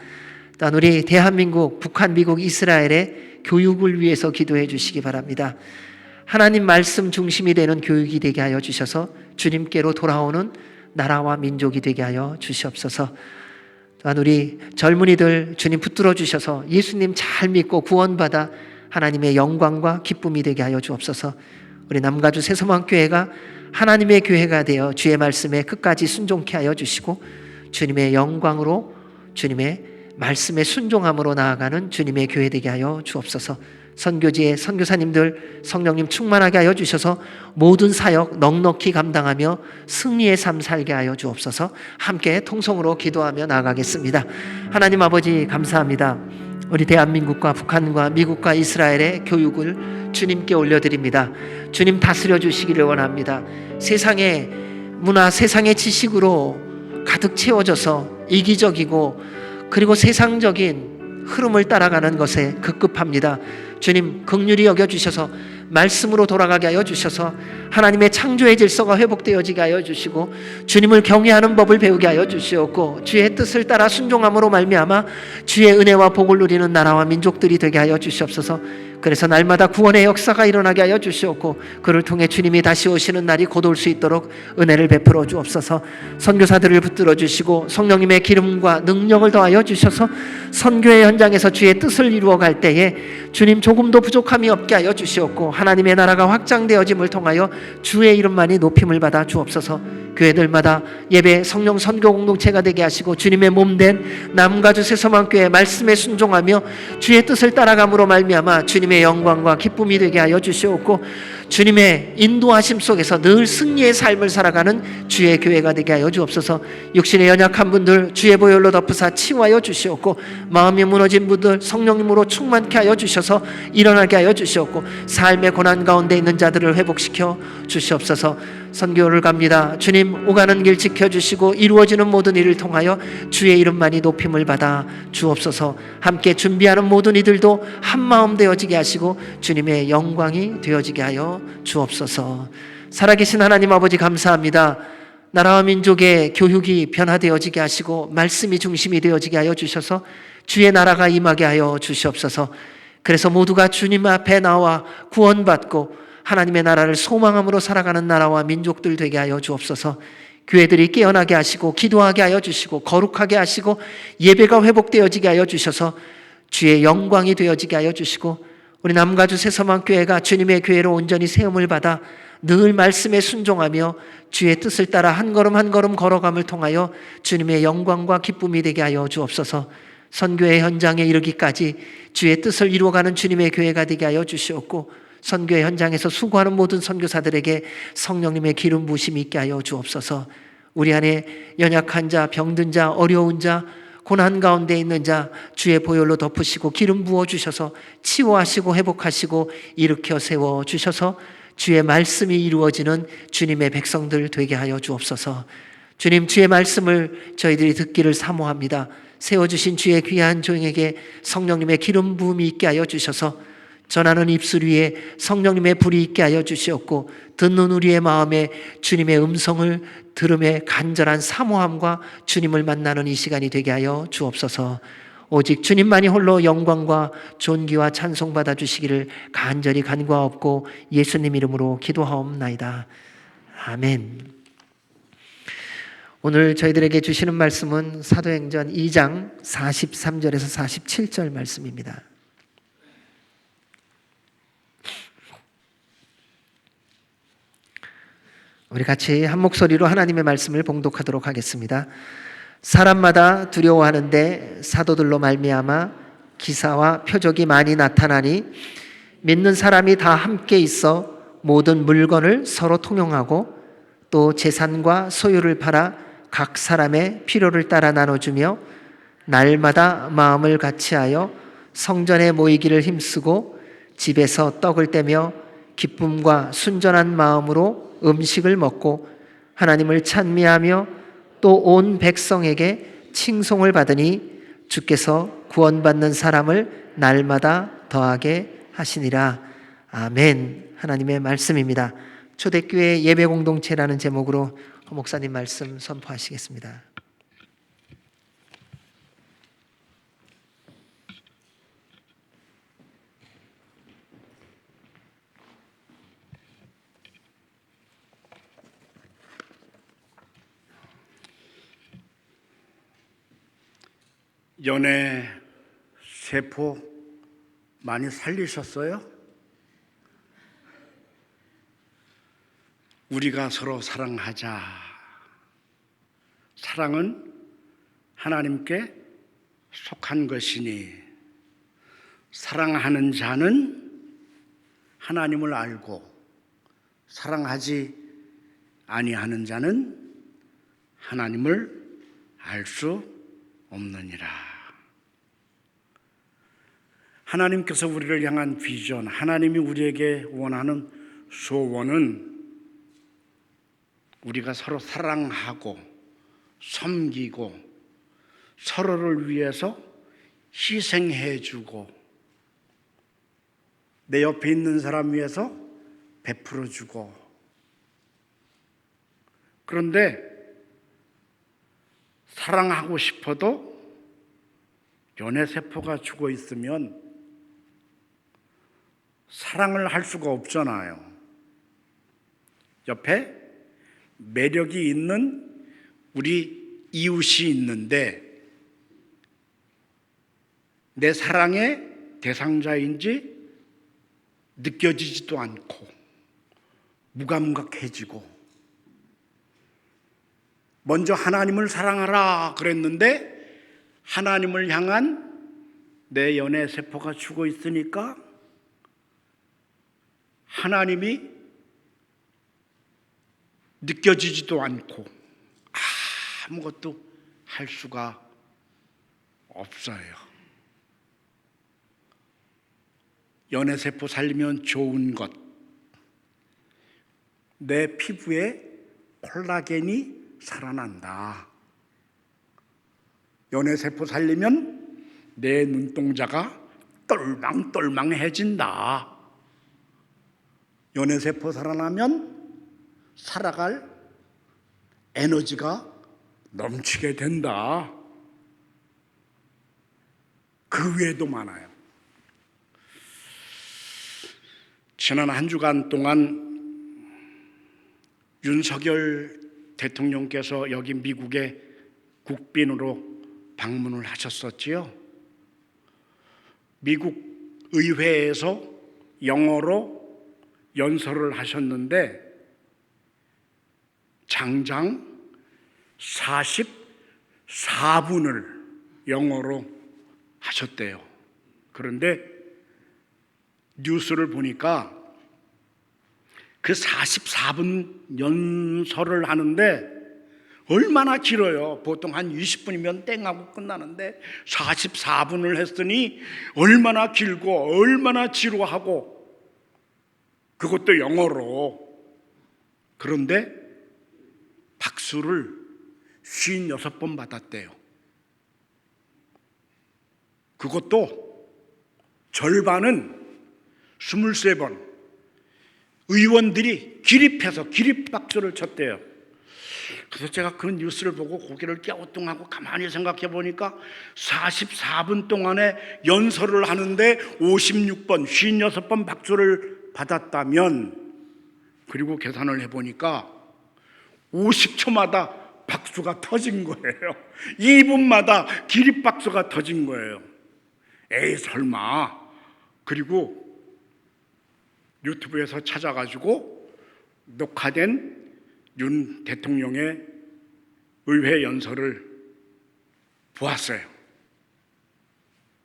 Speaker 1: 또한 우리 대한민국, 북한, 미국, 이스라엘의 교육을 위해서 기도해 주시기 바랍니다. 하나님 말씀 중심이 되는 교육이 되게 하여 주셔서 주님께로 돌아오는 나라와 민족이 되게 하여 주시옵소서. 또한 우리 젊은이들 주님 붙들어 주셔서 예수님 잘 믿고 구원받아 하나님의 영광과 기쁨이 되게 하여 주옵소서. 우리 남가주 새소망교회가 하나님의 교회가 되어 주의 말씀에 끝까지 순종케 하여 주시고 주님의 영광으로 주님의 말씀에 순종함으로 나아가는 주님의 교회 되게 하여 주옵소서. 선교지의 선교사님들 성령님 충만하게 하여 주셔서 모든 사역 넉넉히 감당하며 승리의 삶 살게 하여 주옵소서. 함께 통성으로 기도하며 나아가겠습니다. 하나님 아버지 감사합니다. 우리 대한민국과 북한과 미국과 이스라엘의 교육을 주님께 올려드립니다. 주님 다스려 주시기를 원합니다. 세상의 문화, 세상의 지식으로 가득 채워져서 이기적이고 그리고 세상적인 흐름을 따라가는 것에 급급합니다. 주님 긍휼히 여겨주셔서 말씀으로 돌아가게 하여 주셔서 하나님의 창조의 질서가 회복되어지게 하여 주시고 주님을 경외하는 법을 배우게 하여 주시옵고 주의 뜻을 따라 순종함으로 말미암아 주의 은혜와 복을 누리는 나라와 민족들이 되게 하여 주시옵소서. 그래서 날마다 구원의 역사가 일어나게 하여 주시옵고 그를 통해 주님이 다시 오시는 날이 곧 올 수 있도록 은혜를 베풀어 주옵소서. 선교사들을 붙들어 주시고 성령님의 기름과 능력을 더하여 주셔서 선교의 현장에서 주의 뜻을 이루어갈 때에 주님 조금도 부족함이 없게 하여 주시옵고 하나님의 나라가 확장되어짐을 통하여 주의 이름만이 높임을 받아 주옵소서. 교회들마다 예배 성령 선교 공동체가 되게 하시고 주님의 몸된 남가주 새소망교회 말씀에 순종하며 주의 뜻을 따라감으로 말미암아 주님의 영광과 기쁨이 되게 하여 주시옵고 주님의 인도하심 속에서 늘 승리의 삶을 살아가는 주의 교회가 되게 하여 주옵소서. 육신의 연약한 분들 주의 보혈로 덮으사 치유하여 주시옵고 마음이 무너진 분들 성령님으로 충만케 하여 주셔서 일어나게 하여 주시옵고 삶의 고난 가운데 있는 자들을 회복시켜 주시옵소서. 선교를 갑니다. 주님 오가는 길 지켜주시고 이루어지는 모든 일을 통하여 주의 이름만이 높임을 받아 주옵소서. 함께 준비하는 모든 이들도 한마음 되어지게 하시고 주님의 영광이 되어지게 하여 주옵소서. 살아계신 하나님 아버지 감사합니다. 나라와 민족의 교육이 변화되어지게 하시고 말씀이 중심이 되어지게 하여 주셔서 주의 나라가 임하게 하여 주시옵소서. 그래서 모두가 주님 앞에 나와 구원받고 하나님의 나라를 소망함으로 살아가는 나라와 민족들 되게 하여 주옵소서. 교회들이 깨어나게 하시고 기도하게 하여 주시고 거룩하게 하시고 예배가 회복되어지게 하여 주셔서 주의 영광이 되어지게 하여 주시고 우리 남가주 새소망교회가 주님의 교회로 온전히 세움을 받아 늘 말씀에 순종하며 주의 뜻을 따라 한 걸음 한 걸음 걸어감을 통하여 주님의 영광과 기쁨이 되게 하여 주옵소서. 선교의 현장에 이르기까지 주의 뜻을 이루어가는 주님의 교회가 되게 하여 주시옵고 선교의 현장에서 수고하는 모든 선교사들에게 성령님의 기름 부으심이 있게 하여 주옵소서. 우리 안에 연약한 자, 병든 자, 어려운 자, 고난 가운데 있는 자 주의 보혈로 덮으시고 기름 부어 주셔서 치유하시고 회복하시고 일으켜 세워 주셔서 주의 말씀이 이루어지는 주님의 백성들 되게 하여 주옵소서. 주님 주의 말씀을 저희들이 듣기를 사모합니다. 세워주신 주의 귀한 종에게 성령님의 기름 부음이 있게 하여 주셔서 전하는 입술 위에 성령님의 불이 있게 하여 주시옵고 듣는 우리의 마음에 주님의 음성을 들음에 간절한 사모함과 주님을 만나는 이 시간이 되게 하여 주옵소서. 오직 주님만이 홀로 영광과 존귀와 찬송 받아 주시기를 간절히 간구하옵고 예수님 이름으로 기도하옵나이다. 아멘. 오늘 저희들에게 주시는 말씀은 사도행전 2장 43절에서 47절 말씀입니다. 우리 같이 한 목소리로 하나님의 말씀을 봉독하도록 하겠습니다. 사람마다 두려워하는데 사도들로 말미암아 기사와 표적이 많이 나타나니 믿는 사람이 다 함께 있어 모든 물건을 서로 통용하고 또 재산과 소유를 팔아 각 사람의 필요를 따라 나눠주며 날마다 마음을 같이하여 성전에 모이기를 힘쓰고 집에서 떡을 떼며 기쁨과 순전한 마음으로 음식을 먹고 하나님을 찬미하며 또 온 백성에게 칭송을 받으니 주께서 구원받는 사람을 날마다 더하게 하시니라. 아멘. 하나님의 말씀입니다. 초대교회 예배공동체라는 제목으로 목사님 말씀 선포하시겠습니다.
Speaker 5: 연애 세포 많이 살리셨어요? 우리가 서로 사랑하자. 사랑은 하나님께 속한 것이니 사랑하는 자는 하나님을 알고 사랑하지 아니하는 자는 하나님을 알 수 없느니라. 하나님께서 우리를 향한 비전, 하나님이 우리에게 원하는 소원은 우리가 서로 사랑하고 섬기고 서로를 위해서 희생해주고 내 옆에 있는 사람 위해서 베풀어주고. 그런데 사랑하고 싶어도 연애세포가 죽어 있으면 사랑을 할 수가 없잖아요. 옆에 매력이 있는 우리 이웃이 있는데 내 사랑의 대상자인지 느껴지지도 않고 무감각해지고, 먼저 하나님을 사랑하라 그랬는데 하나님을 향한 내 연애 세포가 죽어 있으니까 하나님이 느껴지지도 않고 아무것도 할 수가 없어요. 연애 세포 살리면 좋은 것, 내 피부에 콜라겐이 살아난다. 연애세포 살리면 내 눈동자가 똘망똘망해진다. 연애세포 살아나면 살아갈 에너지가 넘치게 된다. 그 외에도 많아요. 지난 한 주간 동안 윤석열 대통령께서 여기 미국에 국빈으로 방문을 하셨었지요. 미국 의회에서 영어로 연설을 하셨는데 장장 44분을 영어로 하셨대요. 그런데 뉴스를 보니까 그 44분 연설을 하는데 얼마나 길어요. 보통 한 20분이면 땡하고 끝나는데 44분을 했으니 얼마나 길고 얼마나 지루하고, 그것도 영어로. 그런데 박수를 56번 받았대요. 그것도 절반은 23번 의원들이 기립해서 기립박수를 쳤대요. 그래서 제가 그 뉴스를 보고 고개를 갸우뚱하고 가만히 생각해 보니까 44분 동안에 연설을 하는데 56번, 56번 박수를 받았다면, 그리고 계산을 해보니까 50초마다 박수가 터진 거예요. 2분마다 기립박수가 터진 거예요. 에이 설마. 그리고 유튜브에서 찾아가지고 녹화된 윤 대통령의 의회 연설을 보았어요.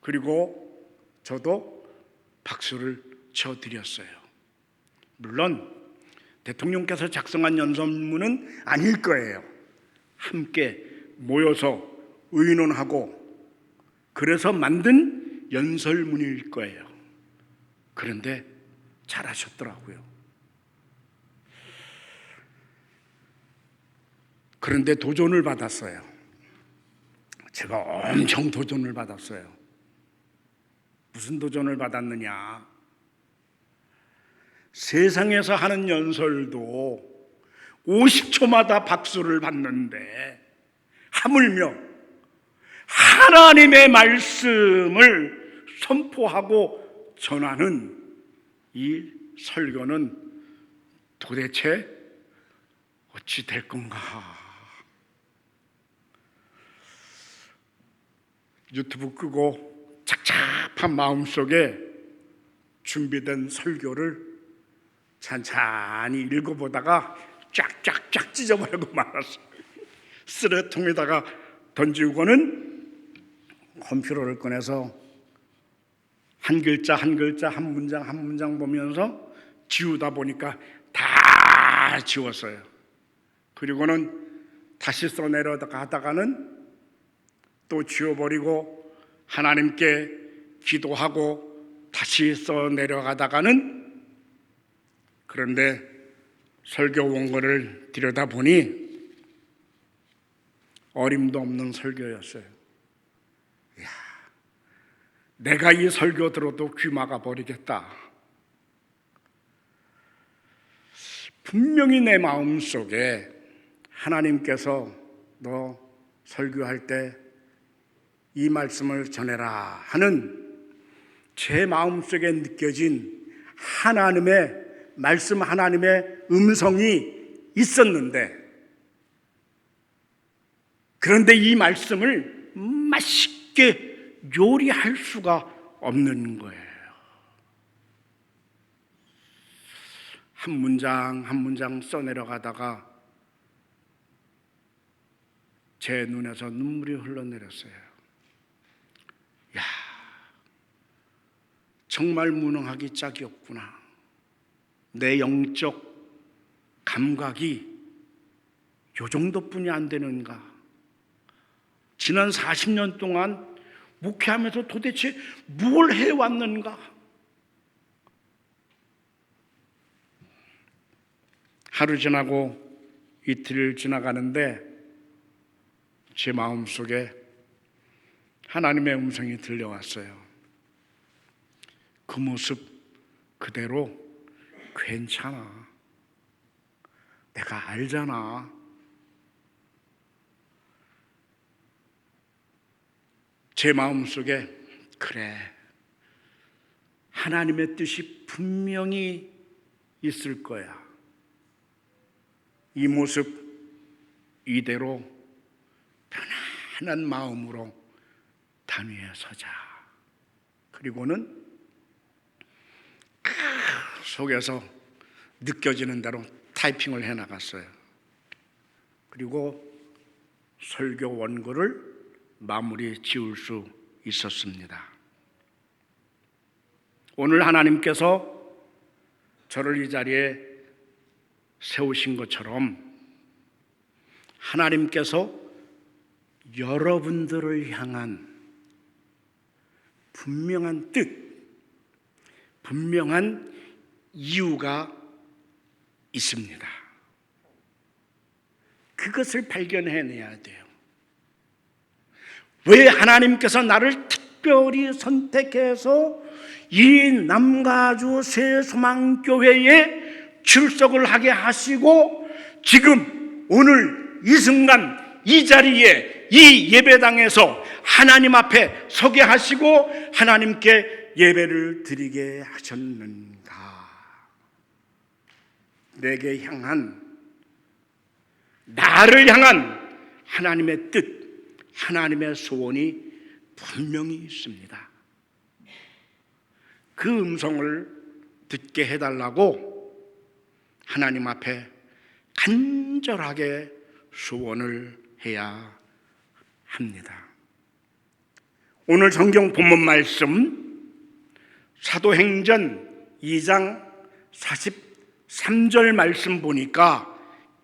Speaker 5: 그리고 저도 박수를 쳐드렸어요. 물론 대통령께서 작성한 연설문은 아닐 거예요. 함께 모여서 의논하고 그래서 만든 연설문일 거예요. 그런데 잘하셨더라고요. 그런데 도전을 받았어요. 제가 엄청 도전을 받았어요. 무슨 도전을 받았느냐? 세상에서 하는 연설도 50초마다 박수를 받는데 하물며 하나님의 말씀을 선포하고 전하는 이 설교는 도대체 어찌 될 건가? 유튜브 끄고 착잡한 마음속에 준비된 설교를 찬찬히 읽어보다가 쫙쫙쫙 찢어버리고 말았어요. 쓰레통에다가 던지고는 컴퓨터를 꺼내서 한 글자 한 글자, 한 문장 한 문장 보면서 지우다 보니까 다 지웠어요. 그리고는 다시 써내려가다가는 또 지워버리고 하나님께 기도하고 다시 써내려가다가는, 그런데 설교 원고를 들여다보니 어림도 없는 설교였어요. 이야, 내가 이 설교 들어도 귀 막아버리겠다. 분명히 내 마음속에 하나님께서 너 설교할 때 이 말씀을 전해라 하는 제 마음속에 느껴진 하나님의 말씀, 하나님의 음성이 있었는데, 그런데 이 말씀을 맛있게 요리할 수가 없는 거예요. 한 문장 한 문장 써내려가다가 제 눈에서 눈물이 흘러내렸어요. 야, 정말 무능하기 짝이 없구나. 내 영적 감각이 요 정도뿐이 안 되는가? 지난 40년 동안 목회하면서 도대체 뭘 해왔는가? 하루 지나고 이틀 지나가는데 제 마음속에 하나님의 음성이 들려왔어요. 그 모습 그대로 괜찮아. 내가 알잖아. 제 마음속에 그래, 하나님의 뜻이 분명히 있을 거야. 이 모습 이대로 편안한 마음으로 단위에 서자. 그리고는 그 속에서 느껴지는 대로 타이핑을 해나갔어요. 그리고 설교 원고를 마무리 지을 수 있었습니다. 오늘 하나님께서 저를 이 자리에 세우신 것처럼 하나님께서 여러분들을 향한 분명한 뜻, 분명한 이유가 있습니다. 그것을 발견해내야 돼요. 왜 하나님께서 나를 특별히 선택해서 이 남가주 새소망교회에 출석을 하게 하시고 지금 오늘 이 순간 이 자리에 이 예배당에서 하나님 앞에 서게 하시고 하나님께 예배를 드리게 하셨는가? 내게 향한, 나를 향한 하나님의 뜻, 하나님의 소원이 분명히 있습니다. 그 음성을 듣게 해달라고 하나님 앞에 간절하게 소원을 해야 합니다. 오늘 성경 본문 말씀 사도행전 2장 43절 말씀 보니까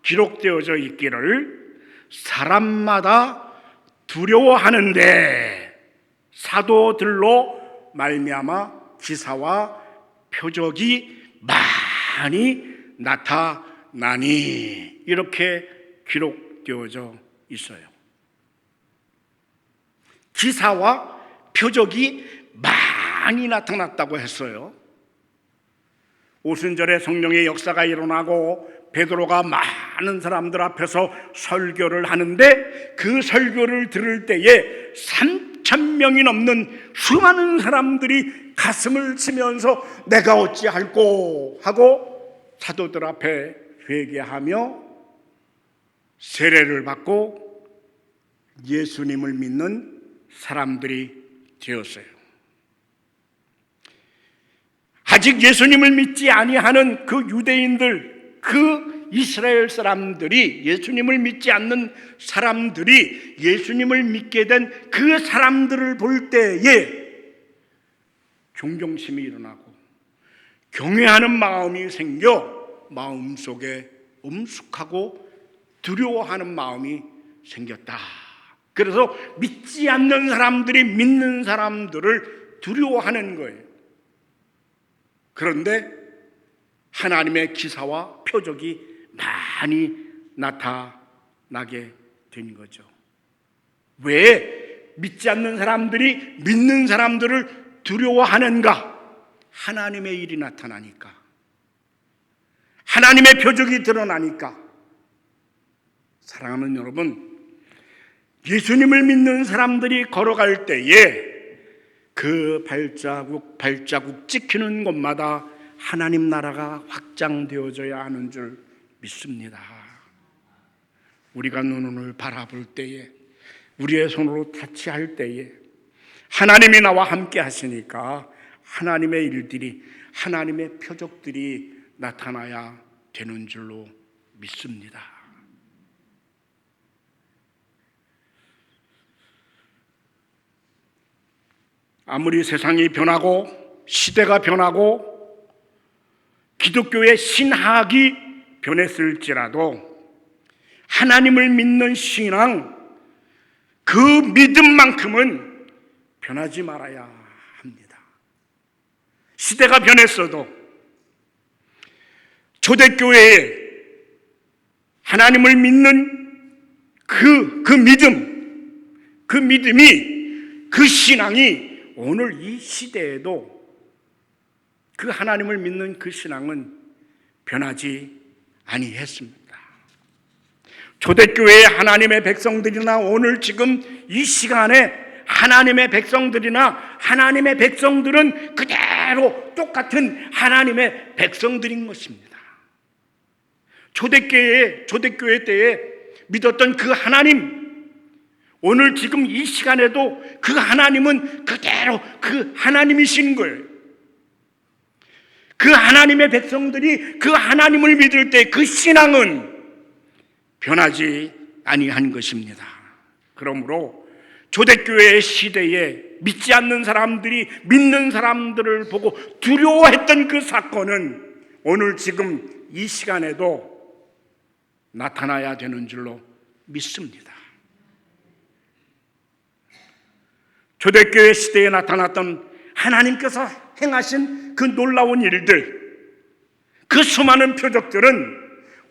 Speaker 5: 기록되어져 있기를 사람마다 두려워하는데 사도들로 말미암아 기사와 표적이 많이 나타나니 이렇게 기록되어져 있어요. 기사와 표적이 많이 나타났다고 했어요. 오순절에 성령의 역사가 일어나고 베드로가 많은 사람들 앞에서 설교를 하는데 그 설교를 들을 때에 3,000명이 넘는 수많은 사람들이 가슴을 치면서 내가 어찌할꼬 하고 사도들 앞에 회개하며 세례를 받고 예수님을 믿는 사람들이 되었어요. 아직 예수님을 믿지 아니하는 그 유대인들, 그 이스라엘 사람들이, 예수님을 믿지 않는 사람들이 예수님을 믿게 된 그 사람들을 볼 때에 존경심이 일어나고 경외하는 마음이 생겨 마음속에 엄숙하고 두려워하는 마음이 생겼다. 그래서 믿지 않는 사람들이 믿는 사람들을 두려워하는 거예요. 그런데 하나님의 기사와 표적이 많이 나타나게 된 거죠. 왜 믿지 않는 사람들이 믿는 사람들을 두려워하는가? 하나님의 일이 나타나니까, 하나님의 표적이 드러나니까. 사랑하는 여러분, 예수님을 믿는 사람들이 걸어갈 때에 그 발자국 찍히는 곳마다 하나님 나라가 확장되어져야 하는 줄 믿습니다. 우리가 눈을 바라볼 때에, 우리의 손으로 타치할 때에 하나님이 나와 함께 하시니까 하나님의 일들이, 하나님의 표적들이 나타나야 되는 줄로 믿습니다. 아무리 세상이 변하고 시대가 변하고 기독교의 신학이 변했을지라도 하나님을 믿는 신앙, 그 믿음만큼은 변하지 말아야 합니다. 시대가 변했어도 초대교회에 하나님을 믿는 그 믿음이, 그 신앙이 오늘 이 시대에도 그 하나님을 믿는 그 신앙은 변하지 아니했습니다. 초대교회의 하나님의 백성들이나 오늘 지금 이 시간에 하나님의 백성들이나 하나님의 백성들은 그대로 똑같은 하나님의 백성들인 것입니다. 초대교회 때에 믿었던 그 하나님, 오늘 지금 이 시간에도 그 하나님은 그대로 그 하나님이신 거예요. 그 하나님의 백성들이 그 하나님을 믿을 때 그 신앙은 변하지 아니한 것입니다. 그러므로 초대교회의 시대에 믿지 않는 사람들이 믿는 사람들을 보고 두려워했던 그 사건은 오늘 지금 이 시간에도 나타나야 되는 줄로 믿습니다. 초대교회 시대에 나타났던 하나님께서 행하신 그 놀라운 일들, 그 수많은 표적들은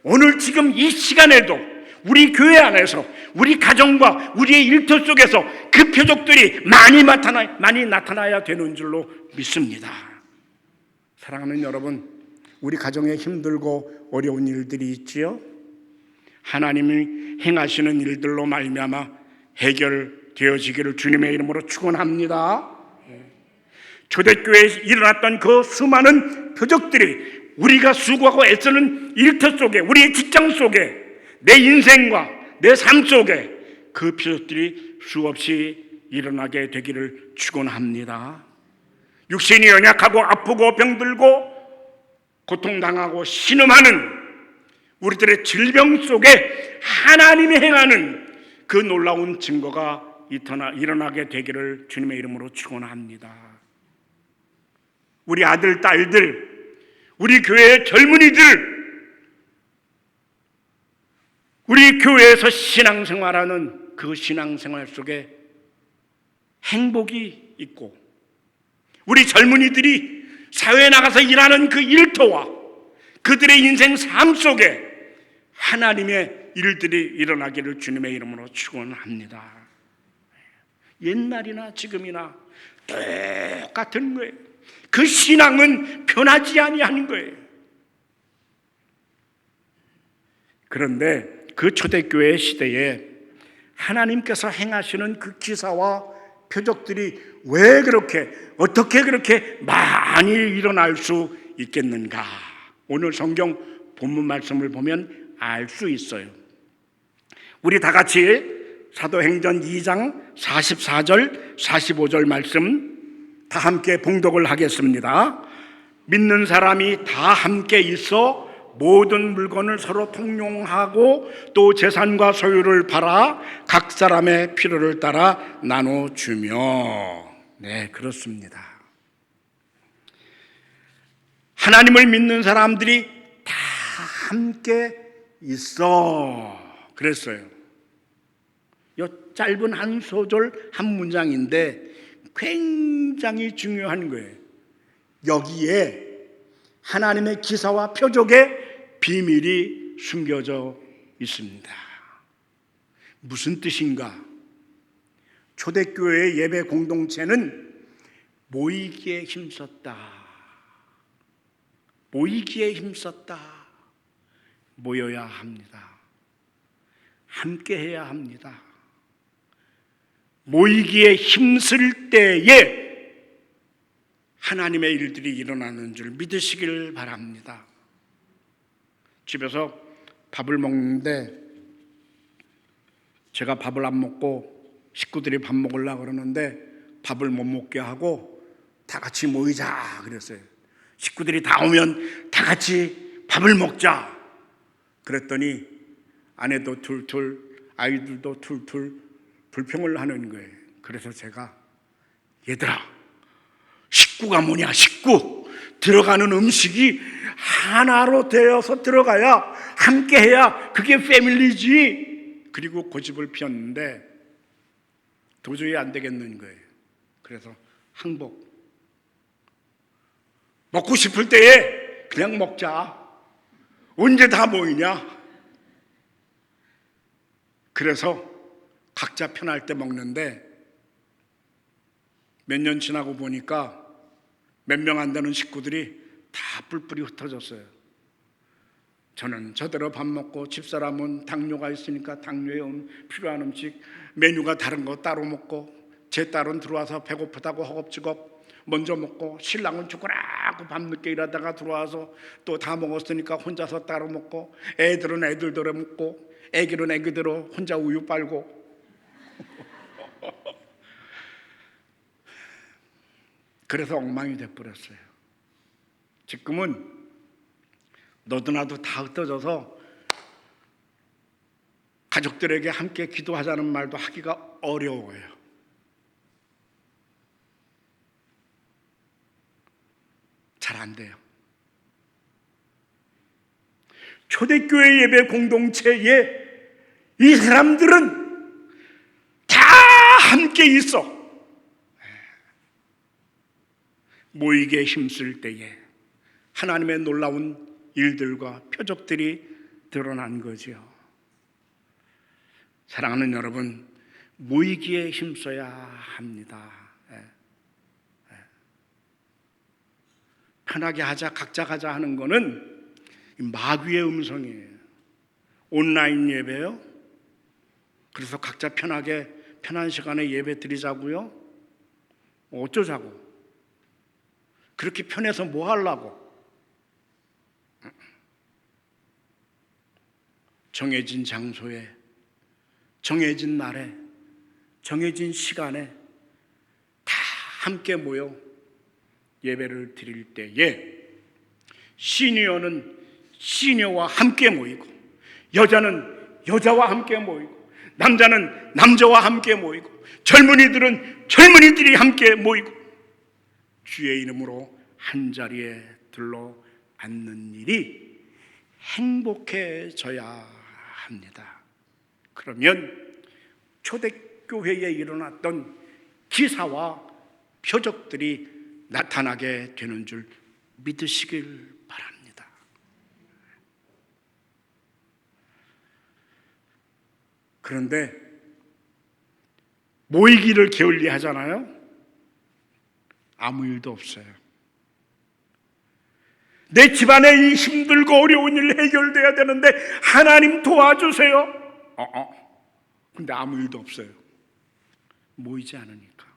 Speaker 5: 오늘 지금 이 시간에도 우리 교회 안에서, 우리 가정과 우리의 일터 속에서 그 표적들이 많이 나타나야 되는 줄로 믿습니다. 사랑하는 여러분, 우리 가정에 힘들고 어려운 일들이 있지요? 하나님이 행하시는 일들로 말미암아 해결되어지기를 주님의 이름으로 축원합니다. 초대교회에 일어났던 그 수많은 표적들이 우리가 수고하고 애쓰는 일터 속에, 우리의 직장 속에, 내 인생과 내 삶 속에 그 표적들이 수없이 일어나게 되기를 축원합니다. 육신이 연약하고 아프고 병들고 고통당하고 신음하는 우리들의 질병 속에 하나님이 행하는 그 놀라운 증거가 일어나게 되기를 주님의 이름으로 축원합니다. 우리 아들, 딸들, 우리 교회의 젊은이들, 우리 교회에서 신앙생활하는 그 신앙생활 속에 행복이 있고, 우리 젊은이들이 사회에 나가서 일하는 그 일터와 그들의 인생 삶 속에 하나님의 일들이 일어나기를 주님의 이름으로 축원합니다. 옛날이나 지금이나 똑같은 거예요. 그 신앙은 변하지 아니하는 거예요. 그런데 그 초대교회 시대에 하나님께서 행하시는 그 기사와 표적들이 왜 그렇게, 어떻게 그렇게 많이 일어날 수 있겠는가? 오늘 성경 본문 말씀을 보면 알 수 있어요. 우리 다 같이 사도행전 2장 44절 45절 말씀 다 함께 봉독을 하겠습니다. 믿는 사람이 다 함께 있어 모든 물건을 서로 통용하고 또 재산과 소유를 팔아 각 사람의 필요를 따라 나눠주며. 네, 그렇습니다. 하나님을 믿는 사람들이 다 함께 있어 그랬어요. 이 짧은 한 소절 한 문장인데 굉장히 중요한 거예요. 여기에 하나님의 기사와 표적의 비밀이 숨겨져 있습니다. 무슨 뜻인가? 초대교회의 예배 공동체는 모이기에 힘썼다. 모이기에 힘썼다. 모여야 합니다. 함께 해야 합니다. 모이기에 힘쓸 때에 하나님의 일들이 일어나는 줄 믿으시길 바랍니다. 집에서 밥을 먹는데 제가 밥을 안 먹고 식구들이 밥 먹으려고 그러는데 밥을 못 먹게 하고 다 같이 모이자 그랬어요. 식구들이 다 오면 다 같이 밥을 먹자 그랬더니 아내도 툴툴 아이들도 툴툴 불평을 하는 거예요. 그래서 제가 얘들아, 식구가 뭐냐? 식구 들어가는 음식이 하나로 되어서 들어가야 함께 해야 그게 패밀리지. 그리고 고집을 피웠는데 도저히 안 되겠는 거예요. 그래서 항복. 먹고 싶을 때에 그냥 먹자. 언제 다 모이냐? 그래서 각자 편할 때 먹는데 몇 년 지나고 보니까 몇 명 안 되는 식구들이 다 뿔뿔이 흩어졌어요. 저는 저대로 밥 먹고 집사람은 당뇨가 있으니까 당뇨에 필요한 음식 메뉴가 다른 거 따로 먹고 제 딸은 들어와서 배고프다고 허겁지겁 먼저 먹고 신랑은 죽으라고 밤늦게 일하다가 들어와서 또 다 먹었으니까 혼자서 따로 먹고 애들은 애들대로 먹고 애기는 애기대로 혼자 우유 빨고 그래서 엉망이 돼버렸어요. 지금은 너도 나도 다 흩어져서 가족들에게 함께 기도하자는 말도 하기가 어려워요. 잘 안 돼요. 초대교회 예배 공동체에 이 사람들은 다 함께 있어. 모이게 힘쓸 때에 하나님의 놀라운 일들과 표적들이 드러난 거죠. 사랑하는 여러분, 모이기에 힘써야 합니다. 편하게 하자, 각자 가자 하는 거는 마귀의 음성이에요. 온라인 예배요. 그래서 각자 편하게 편한 시간에 예배 드리자고요. 어쩌자고. 그렇게 편해서 뭐 하려고. 정해진 장소에, 정해진 날에, 정해진 시간에 다 함께 모여 예배를 드릴 때에 시니어는 시니어와 함께 모이고, 여자는 여자와 함께 모이고, 남자는 남자와 함께 모이고, 젊은이들은 젊은이들이 함께 모이고, 주의 이름으로 한자리에 들러 앉는 일이 행복해져야 합니다. 그러면 초대교회에 일어났던 기사와 표적들이 나타나게 되는 줄 믿으시길 바랍니다. 그런데 모이기를 게을리 하잖아요. 아무 일도 없어요. 내 집안에 이 힘들고 어려운 일 해결돼야 되는데 하나님 도와주세요. 근데 아무 일도 없어요. 모이지 않으니까.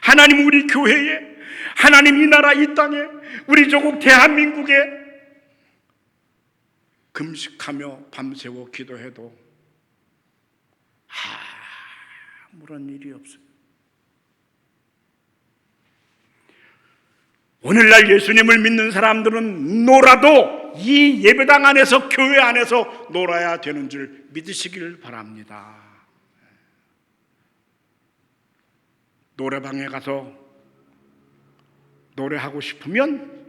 Speaker 5: 하나님 우리 교회에, 하나님 이 나라 이 땅에, 우리 조국 대한민국에 금식하며 밤새워 기도해도 아무런 일이 없어요. 오늘날 예수님을 믿는 사람들은 놀아도 이 예배당 안에서, 교회 안에서 놀아야 되는 줄 믿으시길 바랍니다. 노래방에 가서 노래하고 싶으면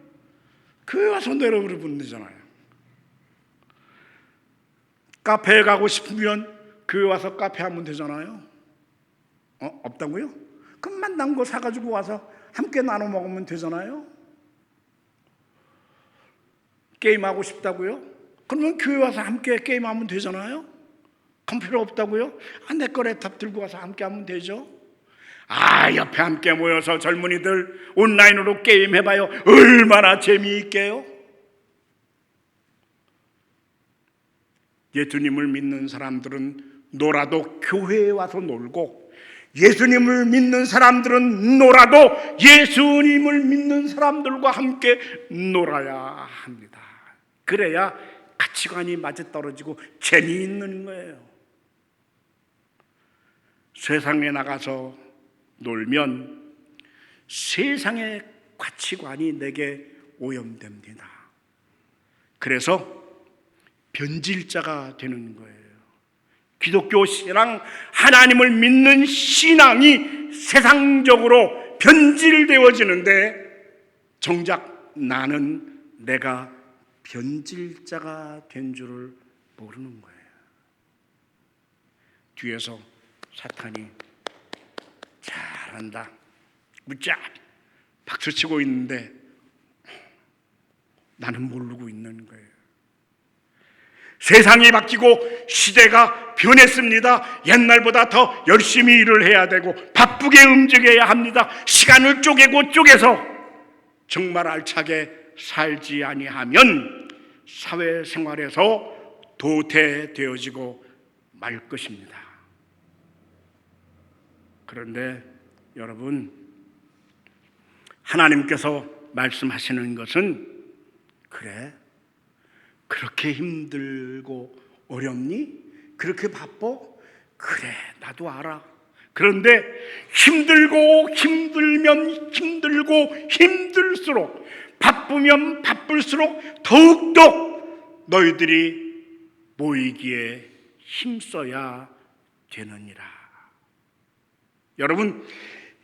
Speaker 5: 교회 와서 노래 부르면 되잖아요. 카페에 가고 싶으면 교회 와서 카페 하면 되잖아요. 없다고요? 그럼 만난 거 사가지고 와서 함께 나눠 먹으면 되잖아요. 게임하고 싶다고요? 그러면 교회 와서 함께 게임하면 되잖아요. 컴퓨터 없다고요? 내 거 랩탑 들고 와서 함께 하면 되죠. 옆에 함께 모여서 젊은이들 온라인으로 게임해봐요. 얼마나 재미있게요. 예수님을 믿는 사람들은 놀아도 교회에 와서 놀고, 예수님을 믿는 사람들은 놀아도 예수님을 믿는 사람들과 함께 놀아야 합니다. 그래야 가치관이 맞아떨어지고 재미있는 거예요. 세상에 나가서 놀면 세상의 가치관이 내게 오염됩니다. 그래서 변질자가 되는 거예요. 기독교 신앙, 하나님을 믿는 신앙이 세상적으로 변질되어지는데 정작 나는 내가 변질자가 된 줄을 모르는 거예요. 뒤에서 사탄이 잘한다, 무짜 박수치고 있는데 나는 모르고 있는 거예요. 세상이 바뀌고 시대가 변했습니다. 옛날보다 더 열심히 일을 해야 되고 바쁘게 움직여야 합니다. 시간을 쪼개서 정말 알차게 살지 아니하면 사회생활에서 도태되어지고 말 것입니다. 그런데 여러분, 하나님께서 말씀하시는 것은, 그래, 그렇게 힘들고 어렵니? 그렇게 바빠? 그래, 나도 알아. 그런데 힘들면 힘들고 힘들수록, 바쁘면 바쁠수록 더욱더 너희들이 모이기에 힘써야 되느니라. 여러분,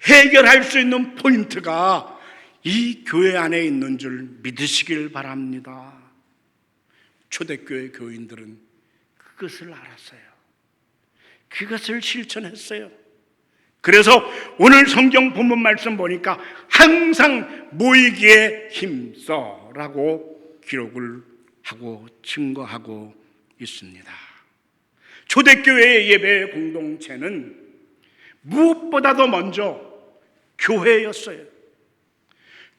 Speaker 5: 해결할 수 있는 포인트가 이 교회 안에 있는 줄 믿으시길 바랍니다. 초대교회 교인들은 그것을 알았어요. 그것을 실천했어요. 그래서 오늘 성경 본문 말씀 보니까 항상 모이기에 힘써라고 기록을 하고 증거하고 있습니다. 초대교회의 예배 공동체는 무엇보다도 먼저 교회였어요.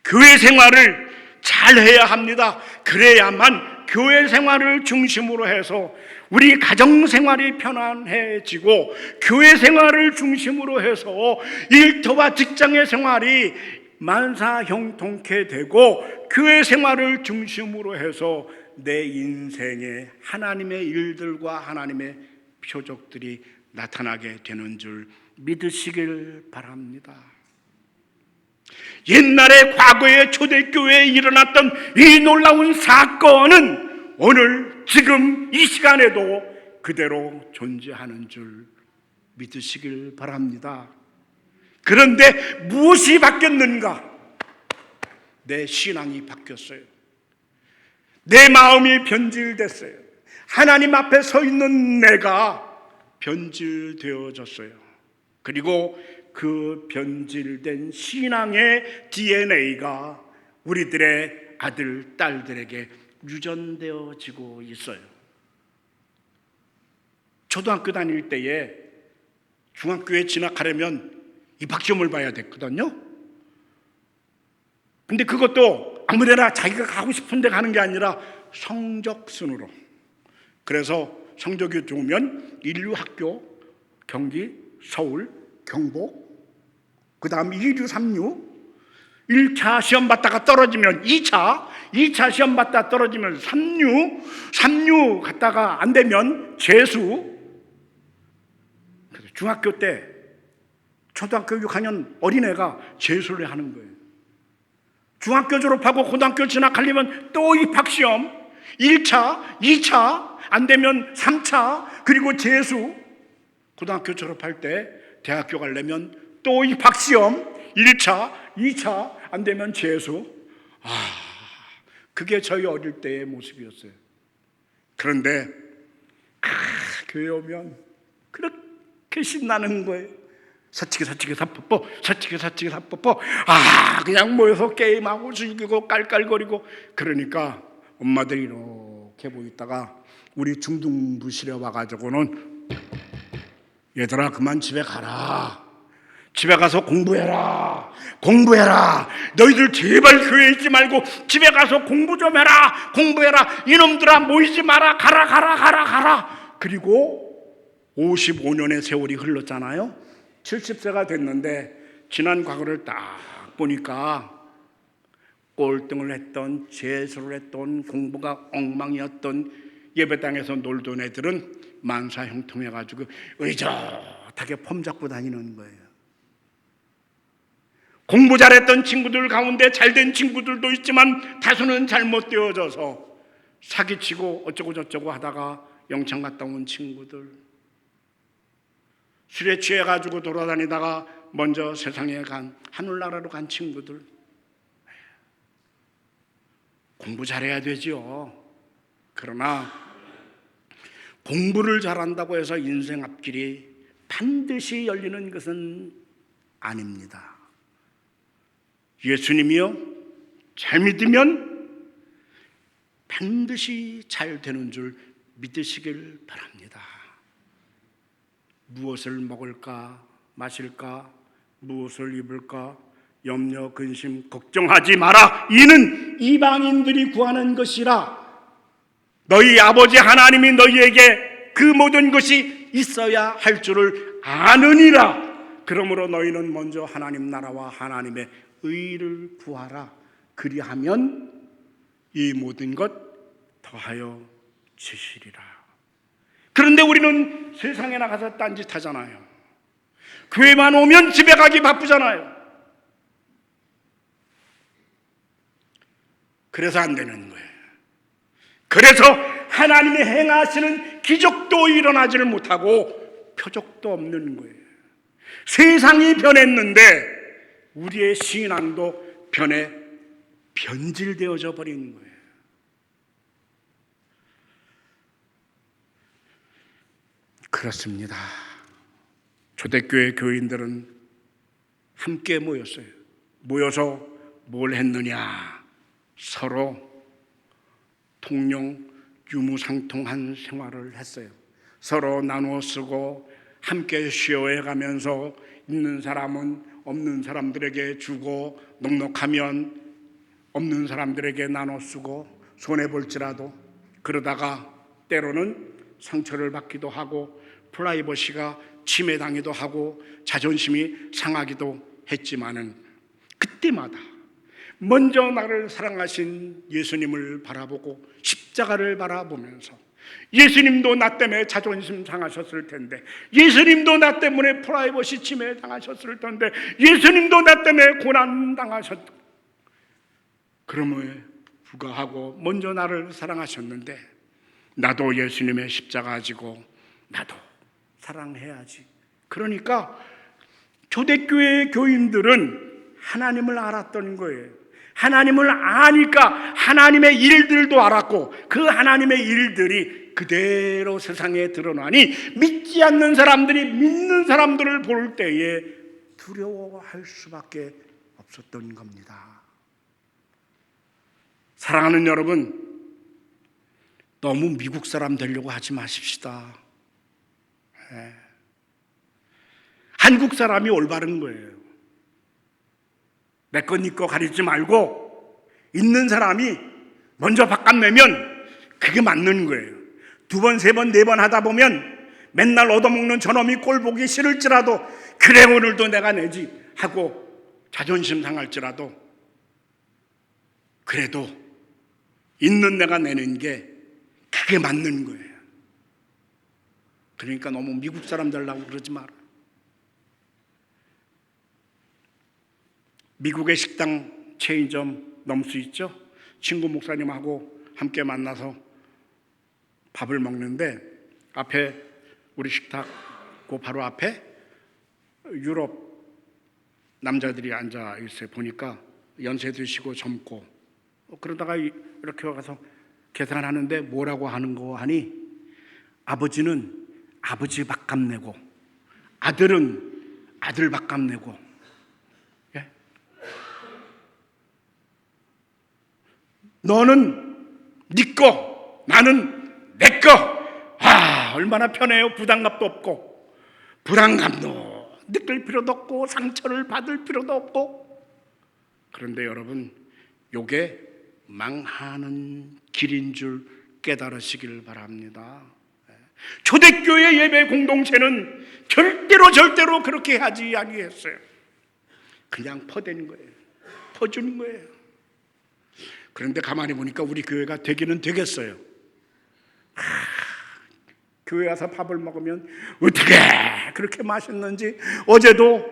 Speaker 5: 교회 생활을 잘 해야 합니다. 그래야만 교회 생활을 중심으로 해서 우리 가정 생활이 편안해지고, 교회 생활을 중심으로 해서 일터와 직장의 생활이 만사형통케 되고, 교회 생활을 중심으로 해서 내 인생에 하나님의 일들과 하나님의 표적들이 나타나게 되는 줄 믿으시길 바랍니다. 옛날에 과거의 초대교회에 일어났던 이 놀라운 사건은 오늘 지금 이 시간에도 그대로 존재하는 줄 믿으시길 바랍니다. 그런데 무엇이 바뀌었는가? 내 신앙이 바뀌었어요. 내 마음이 변질됐어요. 하나님 앞에 서 있는 내가 변질되어졌어요. 그리고 그 변질된 신앙의 DNA가 우리들의 아들, 딸들에게 유전되어지고 있어요. 초등학교 다닐 때에 중학교에 진학하려면 입학시험을 봐야 됐거든요. 근데 그것도 아무데나 자기가 가고 싶은 데 가는 게 아니라 성적 순으로. 그래서 성적이 좋으면 인류학교, 경기, 서울, 경복, 그 다음 2류, 3류, 1차 시험 봤다가 떨어지면 2차 시험 봤다가 떨어지면 3류 갔다가 안 되면 재수. 그래서 중학교 때 초등학교 6학년 어린애가 재수를 하는 거예요. 중학교 졸업하고 고등학교 진학하려면 또 입학시험 1차, 2차, 안 되면 3차, 그리고 재수. 고등학교 졸업할 때 대학교 가려면 또 입학시험 1차, 2차, 안 되면 재수. 그게 저희 어릴 때의 모습이었어요. 그런데 교회 오면 그렇게 신나는 거예요. 서치기 사뽀뽀, 서치기 사뽀뽀. 그냥 모여서 게임하고 즐기고 깔깔거리고. 그러니까 엄마들이 이렇게 보이다가 우리 중등부실에 와가지고는 얘들아 그만 집에 가라. 집에 가서 공부해라. 너희들 제발 교회에 있지 말고 집에 가서 공부 좀 해라. 공부해라. 이놈들아 모이지 마라. 가라. 그리고 55년의 세월이 흘렀잖아요. 70세가 됐는데 지난 과거를 딱 보니까 꼴등을 했던, 재수를 했던, 공부가 엉망이었던, 예배당에서 놀던 애들은 만사형통해가지고 의젓하게 폼 잡고 다니는 거예요. 공부 잘했던 친구들 가운데 잘된 친구들도 있지만 다수는 잘못되어져서 사기치고 어쩌고 저쩌고 하다가 영창 갔다 온 친구들, 술에 취해가지고 돌아다니다가 먼저 세상에 간, 하늘나라로 간 친구들. 공부 잘해야 되죠. 그러나 공부를 잘한다고 해서 인생 앞길이 반드시 열리는 것은 아닙니다. 예수님이요, 잘 믿으면 반드시 잘 되는 줄 믿으시길 바랍니다. 무엇을 먹을까, 마실까, 무엇을 입을까, 염려, 근심, 걱정하지 마라. 이는 이방인들이 구하는 것이라. 너희 아버지 하나님이 너희에게 그 모든 것이 있어야 할 줄을 아느니라. 그러므로 너희는 먼저 하나님 나라와 하나님의 의를 구하라. 그리하면 이 모든 것 더하여 주시리라. 그런데 우리는 세상에 나가서 딴짓하잖아요. 교회만 오면 집에 가기 바쁘잖아요. 그래서 안 되는 거예요. 그래서 하나님이 행하시는 기적도 일어나지를 못하고 표적도 없는 거예요. 세상이 변했는데 우리의 신앙도 변질되어져 버리는 거예요. 그렇습니다. 초대교회 교인들은 함께 모였어요. 모여서 뭘 했느냐? 서로 통용 유무상통한 생활을 했어요. 서로 나누어 쓰고 함께 쉐어해 가면서 있는 사람은 없는 사람들에게 주고 넉넉하면 없는 사람들에게 나눠 쓰고 손해볼지라도 그러다가 때로는 상처를 받기도 하고 프라이버시가 침해당하기도 하고 자존심이 상하기도 했지만은 그때마다 먼저 나를 사랑하신 예수님을 바라보고 십자가를 바라보면서 예수님도 나 때문에 자존심 상하셨을 텐데, 예수님도 나 때문에 프라이버시 침해 당하셨을 텐데, 예수님도 나 때문에 고난 당하셨. 그럼에 불구하고 먼저 나를 사랑하셨는데 나도 예수님의 십자가 지고 나도 사랑해야지. 그러니까 초대교회 교인들은 하나님을 알았던 거예요. 하나님을 아니까 하나님의 일들도 알았고 그 하나님의 일들이 그대로 세상에 드러나니 믿지 않는 사람들이 믿는 사람들을 볼 때에 두려워할 수밖에 없었던 겁니다. 사랑하는 여러분, 너무 미국 사람 되려고 하지 마십시다. 한국 사람이 올바른 거예요. 내 거 니 거 가리지 말고 있는 사람이 먼저 바깥 내면 그게 맞는 거예요. 두 번, 세 번, 네 번 하다 보면 맨날 얻어먹는 저놈이 꼴 보기 싫을지라도 그래 오늘도 내가 내지 하고 자존심 상할지라도 그래도 있는 내가 내는 게 그게 맞는 거예요. 그러니까 너무 미국 사람 되려고 그러지 마라. 미국의 식당 체인점 넘수 있죠? 친구 목사님하고 함께 만나서 밥을 먹는데 앞에 우리 식탁 그 바로 앞에 유럽 남자들이 앉아 있어요. 보니까 연세 드시고 젊고 그러다가 이렇게 와서 계산하는데 뭐라고 하는 거 하니 아버지는 아버지 밥값 내고 아들은 아들 밥값 내고 너는 네 거, 나는 내 거. 아, 얼마나 편해요. 부담감도 없고 부담감도 느낄 필요도 없고 상처를 받을 필요도 없고. 그런데 여러분, 요게 망하는 길인 줄 깨달으시길 바랍니다. 초대교회 예배 공동체는 절대로 그렇게 하지 아니했어요. 그냥 퍼대는 거예요. 퍼주는 거예요. 그런데 가만히 보니까 우리 교회가 되기는 되겠어요. 교회 와서 밥을 먹으면 어떻게 그렇게 맛있는지. 어제도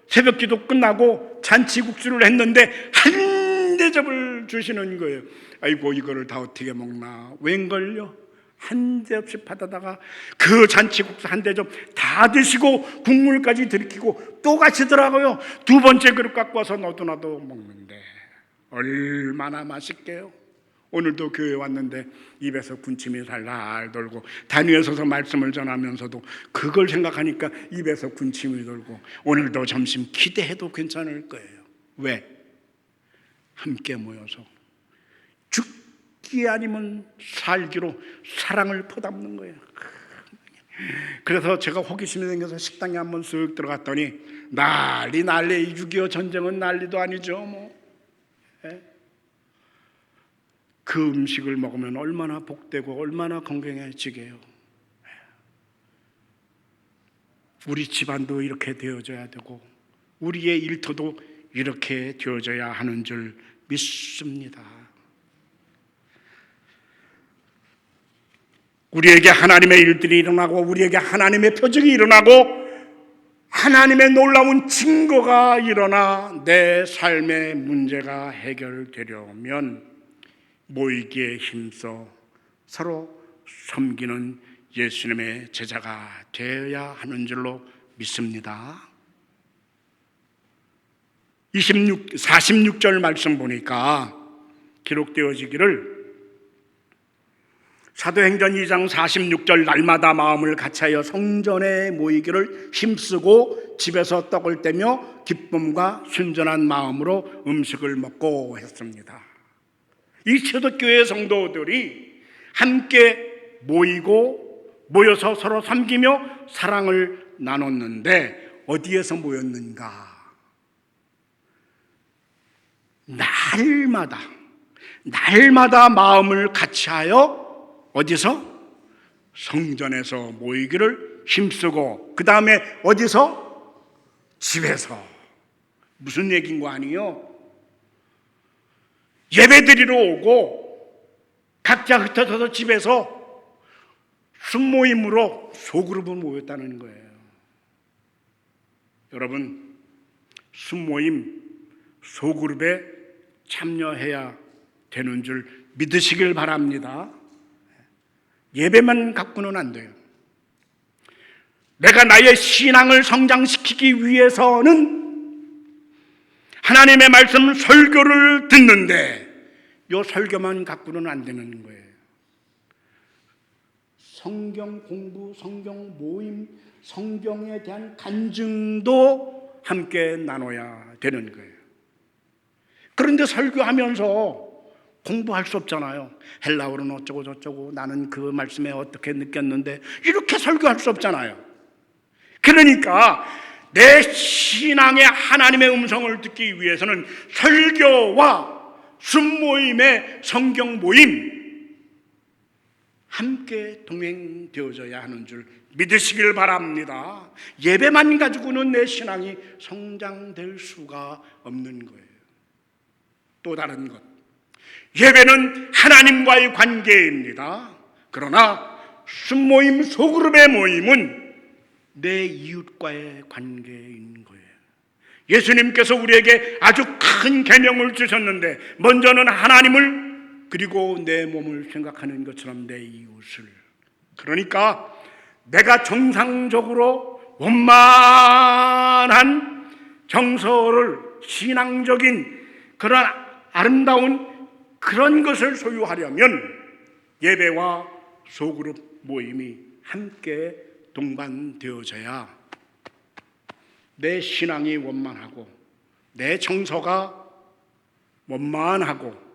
Speaker 5: 새벽 기도 끝나고 잔치국수를 했는데 한 대접을 주시는 거예요. 아이고 이거를 다 어떻게 먹나. 웬걸요? 한 대 없이 받아다가 그 잔치국수 한 대접 다 드시고 국물까지 들이키고 또 가시더라고요. 두 번째 그릇 갖고 와서 너도 나도 먹는데 얼마나 맛있게요. 오늘도 교회 왔는데 입에서 군침이 살살 돌고 단위에 서서 말씀을 전하면서도 그걸 생각하니까 입에서 군침이 돌고 오늘도 점심 기대해도 괜찮을 거예요. 왜? 함께 모여서 죽기 아니면 살기로 사랑을 퍼담는 거예요. 그래서 제가 호기심이 생겨서 식당에 한번 쓱 들어갔더니 난리 6.25 전쟁은 난리도 아니죠 뭐. 그 음식을 먹으면 얼마나 복되고 얼마나 건강해지게요. 우리 집안도 이렇게 되어져야 되고 우리의 일터도 이렇게 되어져야 하는 줄 믿습니다. 우리에게 하나님의 일들이 일어나고 우리에게 하나님의 표적이 일어나고 하나님의 놀라운 증거가 일어나 내 삶의 문제가 해결되려면 모이기에 힘써 서로 섬기는 예수님의 제자가 되어야 하는 줄로 믿습니다. 46절 말씀 보니까 기록되어지기를 사도행전 2장 46절 날마다 마음을 같이하여 성전에 모이기를 힘쓰고 집에서 떡을 떼며 기쁨과 순전한 마음으로 음식을 먹고 했습니다. 이 초대교회 성도들이 함께 모이고 모여서 서로 섬기며 사랑을 나눴는데 어디에서 모였는가? 날마다 마음을 같이하여 어디서? 성전에서 모이기를 힘쓰고, 그 다음에 어디서? 집에서. 무슨 얘기인 거 아니에요? 예배드리러 오고 각자 흩어져서 집에서 순모임으로 소그룹을 모였다는 거예요. 여러분, 순모임 소그룹에 참여해야 되는 줄 믿으시길 바랍니다. 예배만 갖고는 안 돼요. 내가 나의 신앙을 성장시키기 위해서는 하나님의 말씀 설교를 듣는데 이 설교만 갖고는 안 되는 거예요. 성경 공부, 성경 모임, 성경에 대한 간증도 함께 나눠야 되는 거예요. 그런데 설교하면서 공부할 수 없잖아요. 헬라어로는 어쩌고 저쩌고, 나는 그 말씀에 어떻게 느꼈는데, 이렇게 설교할 수 없잖아요. 그러니까 내 신앙의 하나님의 음성을 듣기 위해서는 설교와 순모임의 성경 모임 함께 동행되어져야 하는 줄 믿으시길 바랍니다. 예배만 가지고는 내 신앙이 성장될 수가 없는 거예요. 또 다른 것, 예배는 하나님과의 관계입니다. 그러나 순모임 소그룹의 모임은 내 이웃과의 관계인 거예요. 예수님께서 우리에게 아주 큰 계명을 주셨는데, 먼저는 하나님을, 그리고 내 몸을 생각하는 것처럼 내 이웃을. 그러니까 내가 정상적으로 원만한 정서를, 신앙적인 그런 아름다운 그런 것을 소유하려면 예배와 소그룹 모임이 함께 동반되어져야 내 신앙이 원만하고 내 정서가 원만하고,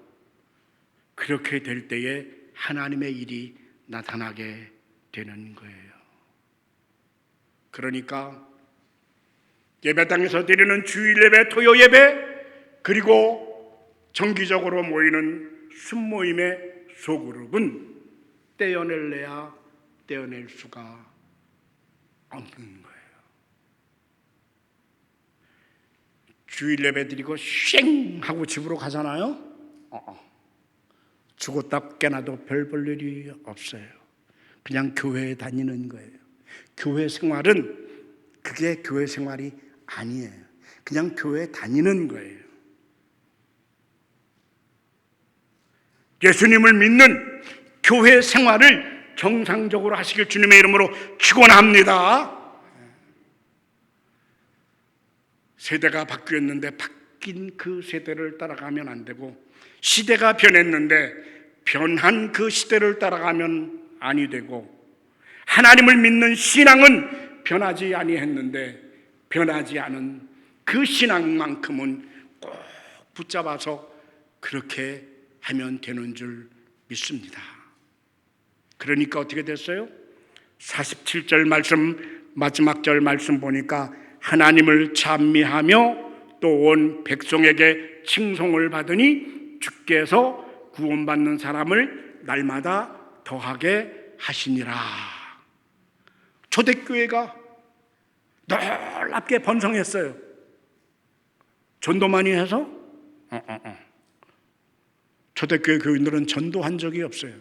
Speaker 5: 그렇게 될 때에 하나님의 일이 나타나게 되는 거예요. 그러니까 예배당에서 드리는 주일 예배, 토요 예배, 그리고 정기적으로 모이는 순모임의 소그룹은 떼어낼래야 떼어낼 수가 없는 거예요. 주일 예배 드리고 쉥 하고 집으로 가잖아요. 죽었다 깨나도 별 볼 일이 없어요. 그냥 교회에 다니는 거예요. 교회 생활은 그게 교회 생활이 아니에요. 그냥 교회에 다니는 거예요. 예수님을 믿는 교회 생활을 정상적으로 하시길 주님의 이름으로 축원합니다. 세대가 바뀌었는데 바뀐 그 세대를 따라가면 안 되고, 시대가 변했는데 변한 그 시대를 따라가면 아니 되고, 하나님을 믿는 신앙은 변하지 아니했는데 변하지 않은 그 신앙만큼은 꼭 붙잡아서 그렇게 하면 되는 줄 믿습니다. 그러니까 어떻게 됐어요? 47절 말씀, 마지막 절 말씀 보니까 하나님을 찬미하며 또 온 백성에게 칭송을 받으니 주께서 구원받는 사람을 날마다 더하게 하시니라. 초대교회가 놀랍게 번성했어요. 전도 많이 해서? 초대교회 교인들은 전도한 적이 없어요.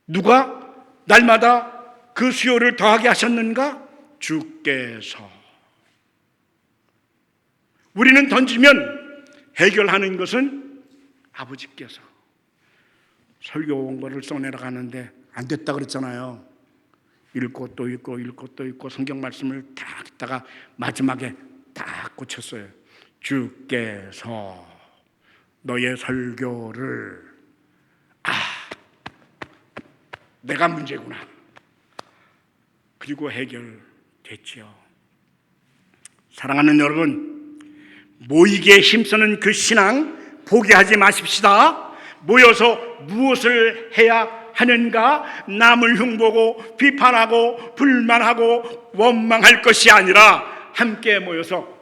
Speaker 5: 누가 날마다 그 수요를 더하게 하셨는가? 주께서. 우리는 던지면 해결하는 것은 아버지께서. 설교 원고를 써내려가는데 안 됐다 그랬잖아요. 읽고 또 읽고 읽고 또 읽고 성경 말씀을 딱 읽다가 마지막에 딱 꽂혔어요. 주께서 너의 설교를, 내가 문제구나. 그리고 해결됐죠. 사랑하는 여러분, 모이기에 힘쓰는 그 신앙 포기하지 마십시다. 모여서 무엇을 해야 하는가? 남을 흉보고 비판하고 불만하고 원망할 것이 아니라 함께 모여서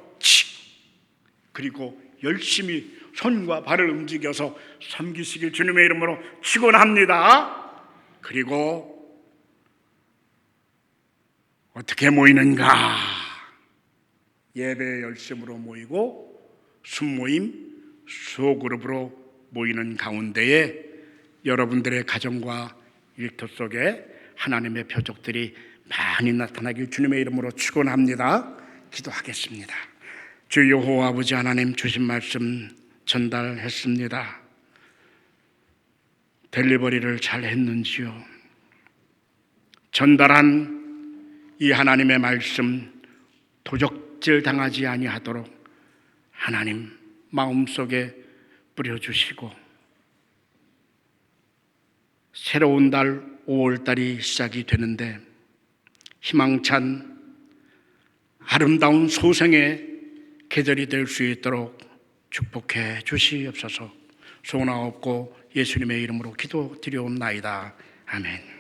Speaker 5: 그리고 열심히 손과 발을 움직여서 섬기시길 주님의 이름으로 축원합니다. 그리고 어떻게 모이는가? 예배 열심으로 모이고 순모임, 소그룹으로 모이는 가운데에 여러분들의 가정과 일터 속에 하나님의 표적들이 많이 나타나길 주님의 이름으로 축원합니다. 기도하겠습니다. 주 여호와 아버지 하나님, 주신 말씀 전달했습니다. 델리버리를 잘 했는지요? 전달한 이 하나님의 말씀 도적질 당하지 아니하도록 하나님 마음속에 뿌려주시고, 새로운 달 5월달이 시작이 되는데 희망찬 아름다운 소생의 계절이 될 수 있도록 축복해 주시옵소서. 소원하옵고 예수님의 이름으로 기도드리옵나이다. 아멘.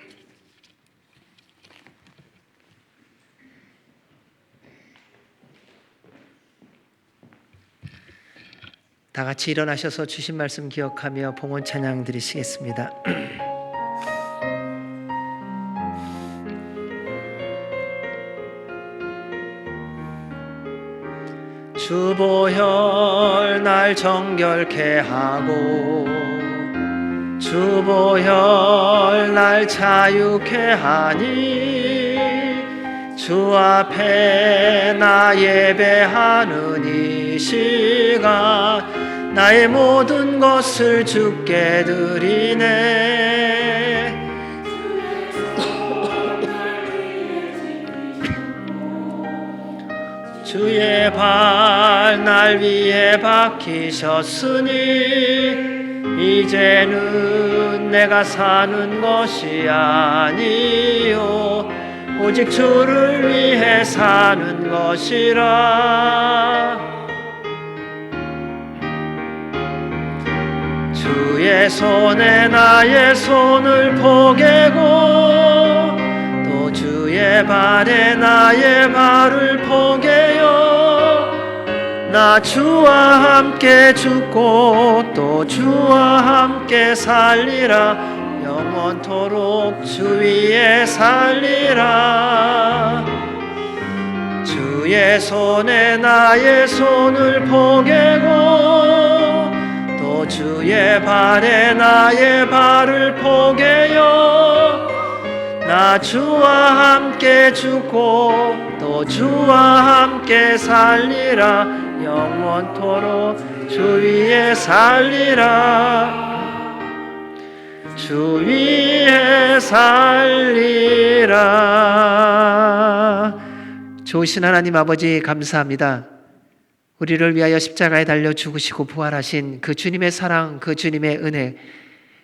Speaker 1: 다 같이 일어나셔서 주신 말씀 기억하며 봉헌 찬양 드리시겠습니다. 주보혈 날 정결케 하고 주보혈 날 자유케 하니 주 앞에 나 예배하는 이 시간 나의 모든 것을 주께 드리네. 주의 발 날 위에 박히셨으니 이제는 내가 사는 것이 아니요 오직 주를 위해 사는 것이라. 주의 손에 나의 손을 포개고 또 주의 발에 나의 발을 포개요. 나 주와 함께 죽고 또 주와 함께 살리라. 영원토록 주 위에 살리라. 주의 손에 나의 손을 포개고 또 주의 발에 나의 발을 포개요. 나 주와 함께 죽고 또 주와 함께 살리라. 영원토록 주 위에 살리라. 주 위에 살리라. 좋으신 하나님 아버지 감사합니다. 우리를 위하여 십자가에 달려 죽으시고 부활하신 그 주님의 사랑, 그 주님의 은혜,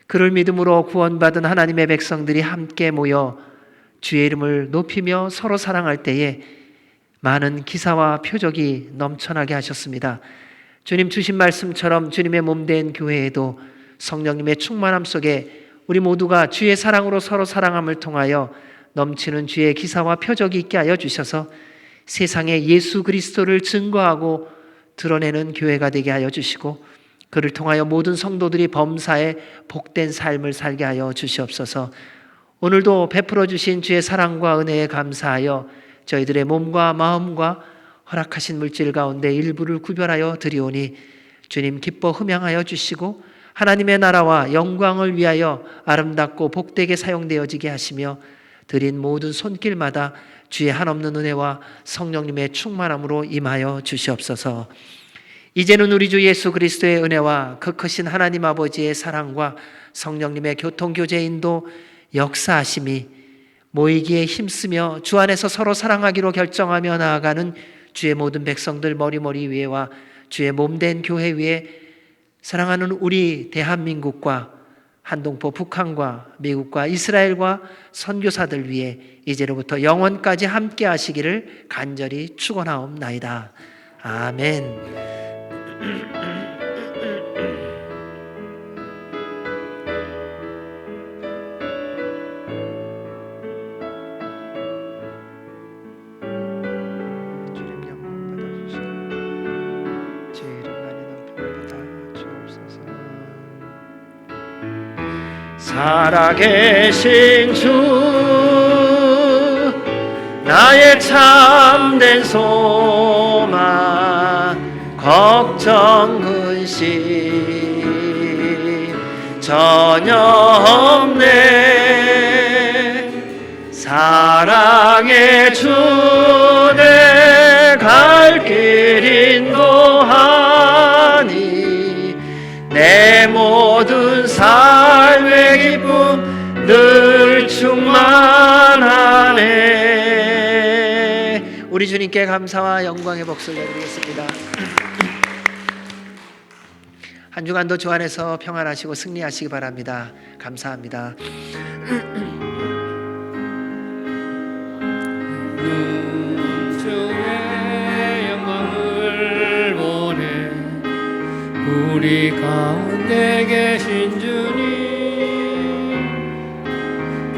Speaker 1: 그를 믿음으로 구원받은 하나님의 백성들이 함께 모여 주의 이름을 높이며 서로 사랑할 때에 많은 기사와 표적이 넘쳐나게 하셨습니다. 주님 주신 말씀처럼 주님의 몸된 교회에도 성령님의 충만함 속에 우리 모두가 주의 사랑으로 서로 사랑함을 통하여 넘치는 주의 기사와 표적이 있게 하여 주셔서 세상에 예수 그리스도를 증거하고 드러내는 교회가 되게 하여 주시고 그를 통하여 모든 성도들이 범사에 복된 삶을 살게 하여 주시옵소서. 오늘도 베풀어 주신 주의 사랑과 은혜에 감사하여 저희들의 몸과 마음과 허락하신 물질 가운데 일부를 구별하여 드리오니 주님 기뻐 흠양하여 주시고 하나님의 나라와 영광을 위하여 아름답고 복되게 사용되어지게 하시며 드린 모든 손길마다 주의 한없는 은혜와 성령님의 충만함으로 임하여 주시옵소서. 이제는 우리 주 예수 그리스도의 은혜와 그 크신 하나님 아버지의 사랑과 성령님의 교통교제 인도 역사하심이 모이기에 힘쓰며 주 안에서 서로 사랑하기로 결정하며 나아가는 주의 모든 백성들 머리머리 위에와 주의 몸된 교회 위에 사랑하는 우리 대한민국과 한동포 북한과 미국과 이스라엘과 선교사들 위해 이제로부터 영원까지 함께 하시기를 간절히 축원하옵나이다. 아멘. 살아계신 주 나의 참된 소망 걱정 근심 전혀 없네 사랑의 주 내 갈 길 인도하니 내 모든 삶의 기쁨 늘 충만하네. 우리 주님께 감사와 영광의 복을 드리겠습니다. 한 주간도 주 안에서 평안하시고 승리하시기 바랍니다. 감사합니다.
Speaker 2: 주의 영광을 보내 우리 가운데 계신 주님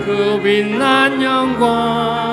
Speaker 2: 그 빛난 영광